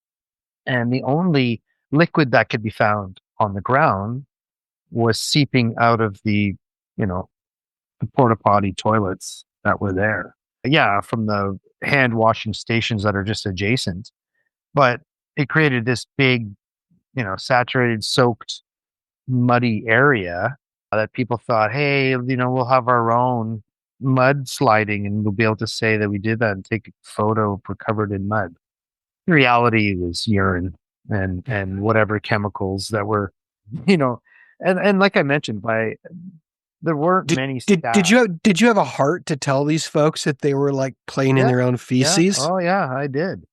And the only liquid that could be found on the ground was seeping out of the porta potty toilets that were there. Yeah, from the hand washing stations that are just adjacent. But it created this big, saturated, soaked muddy area that people thought, hey, we'll have our own mud sliding and we'll be able to say that we did that and take a photo if we're covered in mud. The reality was urine and whatever chemicals that were, and like I mentioned, there weren't many staff. Did you have a heart to tell these folks that they were like playing in their own Yeah. feces? Oh yeah, I did.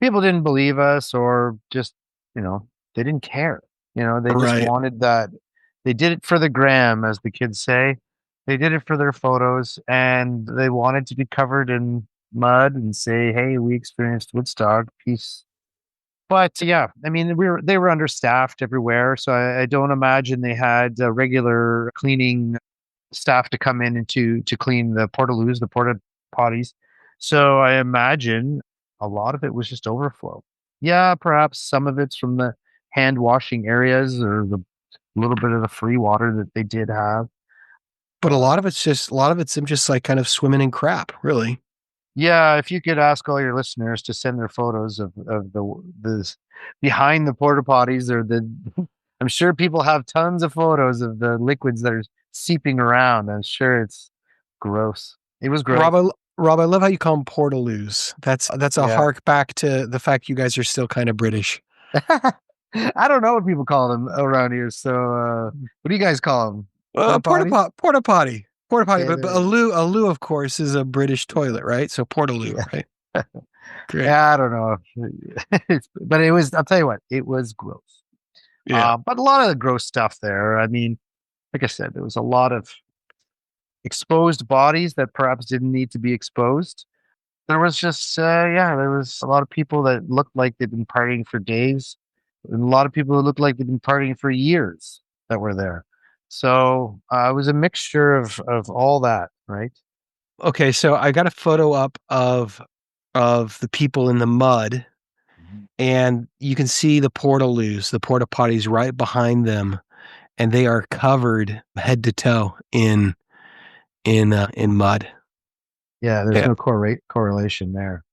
People didn't believe us or just, they didn't care. They just Right. wanted that. They did it for the gram, as the kids say. They did it for their photos and they wanted to be covered in mud and say, hey, we experienced Woodstock. Peace. But yeah, I mean, they were understaffed everywhere. So I don't imagine they had regular cleaning staff to come in and to clean the portaloos, the porta potties. So I imagine a lot of it was just overflow. Yeah, perhaps some of it's from the hand washing areas or the little bit of the free water that they did have. But a lot of it's them just like kind of swimming in crap, really. Yeah, if you could ask all your listeners to send their photos of the behind the porta potties or the I'm sure people have tons of photos of the liquids that are seeping around. I'm sure it's gross. It was gross. Rob, I love how you call them portaloos. That's a Yeah. hark back to the fact you guys are still kind of British. I don't know what people call them around here. So, what do you guys call them? Porta potties? Porta potty. Okay, But there. a loo, of course, is a British toilet, right? So portaloo, Yeah. right? Great. Yeah, I don't know. But it was, I'll tell you what, it was gross. Yeah. But a lot of the gross stuff there. I mean, like I said, there was a lot of exposed bodies that perhaps didn't need to be exposed. There was just, there was a lot of people that looked like they'd been partying for days, and a lot of people that looked like they'd been partying for years that were there. So it was a mixture of all that, right? Okay, so I got a photo up of the people in the mud, and you can see the portaloos, the porta potties right behind them, and they are covered head to toe in mud. Yeah, there's Yeah. no correlation there.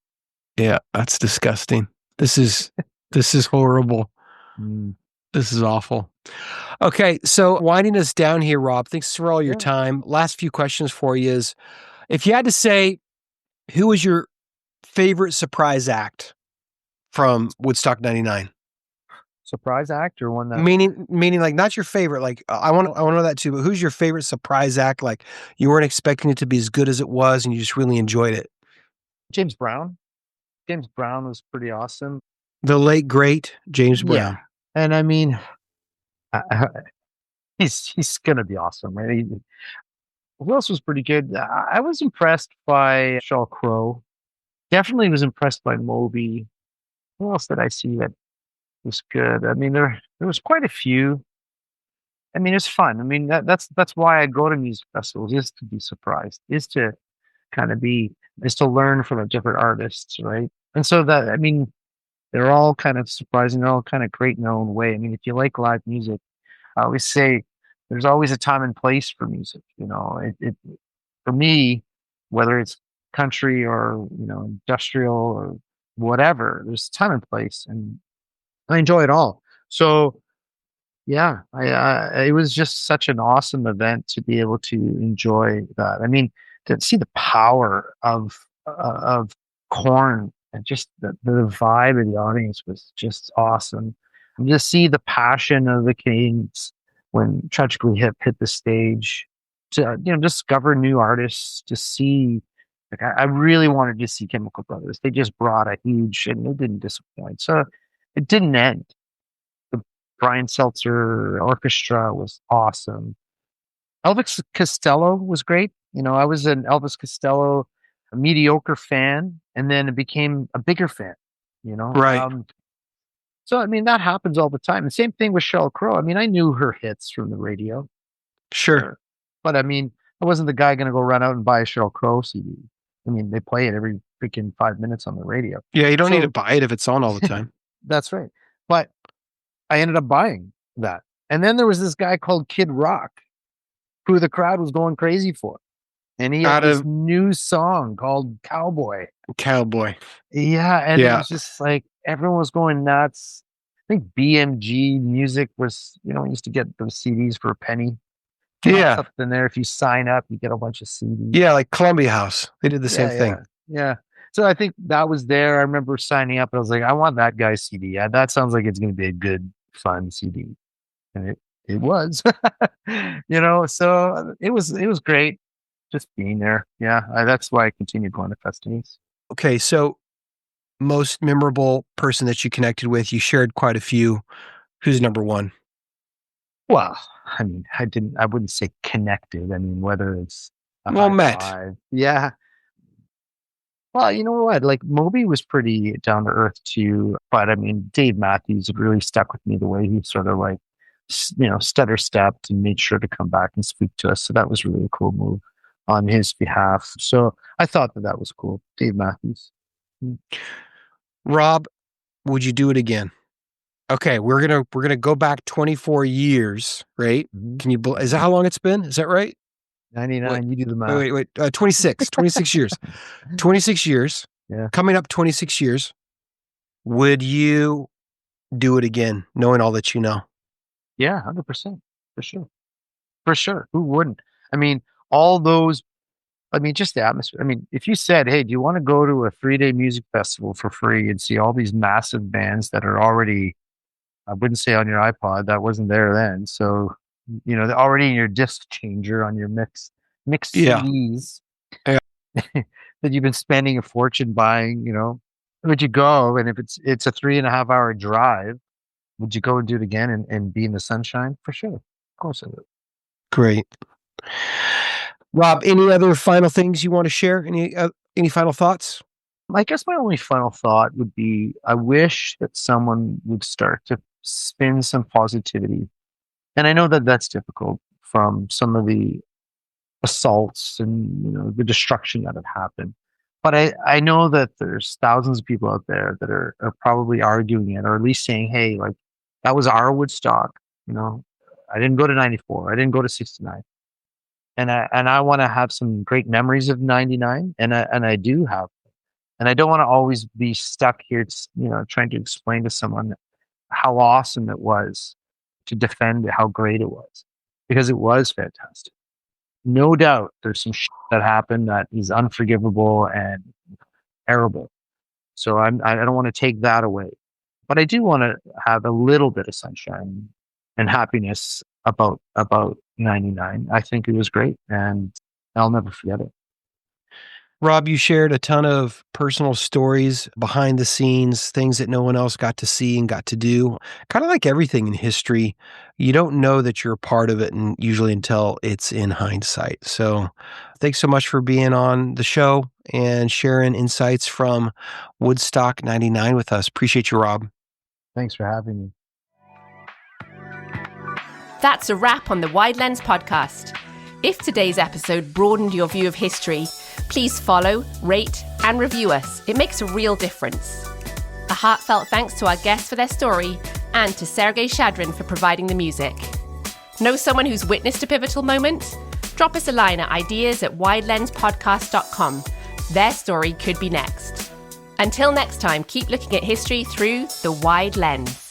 Yeah, that's disgusting. This is horrible. Mm. This is awful. Okay, so winding us down here, Rob, thanks for all your Yeah. time. Last few questions for you is, if you had to say, who was your favorite surprise act from Woodstock 99? Surprise act or one that Meaning like not your favorite, like I want to know that too, but who's your favorite surprise act? Like you weren't expecting it to be as good as it was and you just really enjoyed it. James Brown. James Brown was pretty awesome. The late great James Brown. And I mean, he's gonna be awesome, right? Who else was pretty good? I was impressed by Sheryl Crow. Definitely was impressed by Moby. Who else did I see that was good? I mean, there was quite a few. I mean, it's fun. I mean, that's why I go to music festivals, is to be surprised, is to kind of is to learn from the different artists, right? And so that, I mean, they're all kind of surprising. They're all kind of great in their own way. I mean, if you like live music, I always say there's always a time and place for music. For me, whether it's country or industrial or whatever, there's time and place, and I enjoy it all. So yeah, it was just such an awesome event to be able to enjoy that. I mean, to see the power of corn and just the vibe of the audience was just awesome. And just see the passion of the Canadians when Tragically Hip hit the stage to discover new artists, to see. Like I really wanted to see Chemical Brothers. They just brought a huge, and they didn't disappoint. So it didn't end. The Brian Seltzer Orchestra was awesome. Elvis Costello was great. I was an Elvis Costello a mediocre fan, and then it became a bigger fan. Right. So I mean that happens all the time. The same thing with Sheryl Crow. I mean, I knew her hits from the radio, Sure. but I mean, I wasn't the guy going to go run out and buy a Sheryl Crow CD. I mean, they play it every freaking 5 minutes on the radio. Yeah, you don't need to buy it if it's on all the time. That's right. But I ended up buying that. And then there was this guy called Kid Rock, who the crowd was going crazy for. And he had this new song called Cowboy. Cowboy. Yeah. And it was just like everyone was going nuts. think BMG music was, you used to get those CDs for a penny. Yeah. Something there. If you sign up, you get a bunch of CDs. Yeah, like Columbia House. They did the same Yeah, thing. yeah. So I think that was there. I remember signing up and I was like, I want that guy's CD. Yeah, that sounds like it's going to be a good, fun CD. And it was, so it was great just being there. Yeah. That's why I continued going to festivals. Okay. So most memorable person that you connected with, you shared quite a few. Who's number one? Well, I mean, I wouldn't say connected. I mean, whether it's a Well, high met. five. Yeah. Well, you know what? Like Moby was pretty down to earth too, but I mean, Dave Matthews really stuck with me the way he sort of like, stutter stepped and made sure to come back and speak to us. So that was really a cool move on his behalf. So I thought that was cool. Dave Matthews. Rob, would you do it again? Okay, we're gonna go back 24 years, right? Can you? Is that how long it's been? Is that right? 99. Wait, you do the math. Wait. 26 years. 26 years. Yeah. Coming up 26 years. Would you do it again, knowing all that you know? Yeah, 100%. For sure. For sure. Who wouldn't? I mean, all those. I mean, just the atmosphere. I mean, if you said, "Hey, do you want to go to a 3-day music festival for free and see all these massive bands that are already," I wouldn't say on your iPod, that wasn't there then. So, they're already in your disc changer on your mixed Yeah. CDs Yeah. that you've been spending a fortune buying, would you go? And if it's a 3.5-hour drive, would you go and do it again and be in the sunshine? For sure. Of course I would. Great. Rob, any other final things you want to share? Any final thoughts? I guess my only final thought would be I wish that someone would start to spin some positivity. And I know that that's difficult from some of the assaults and the destruction that have happened. But I know that there's thousands of people out there that are probably arguing it, or at least saying, hey, like that was our Woodstock. I didn't go to 94. I didn't go to 69. And I want to have some great memories of 99. And I do have. And I don't want to always be stuck here, trying to explain to someone how awesome it was to defend how great it was, because it was fantastic. No doubt there's some shit that happened that is unforgivable and terrible. So I don't want to take that away, but I do want to have a little bit of sunshine and happiness about 99. I think it was great and I'll never forget it. Rob, you shared a ton of personal stories behind the scenes, things that no one else got to see and got to do. Kind of like everything in history, you don't know that you're a part of it and usually until it's in hindsight. So thanks so much for being on the show and sharing insights from Woodstock 99 with us. Appreciate you, Rob. Thanks for having me. That's a wrap on the Wide Lens podcast. If today's episode broadened your view of history, please follow, rate, and review us. It makes a real difference. A heartfelt thanks to our guests for their story and to Sergei Shadrin for providing the music. Know someone who's witnessed a pivotal moment? Drop us a line at ideas@widelenspodcast.com. Their story could be next. Until next time, keep looking at history through the wide lens.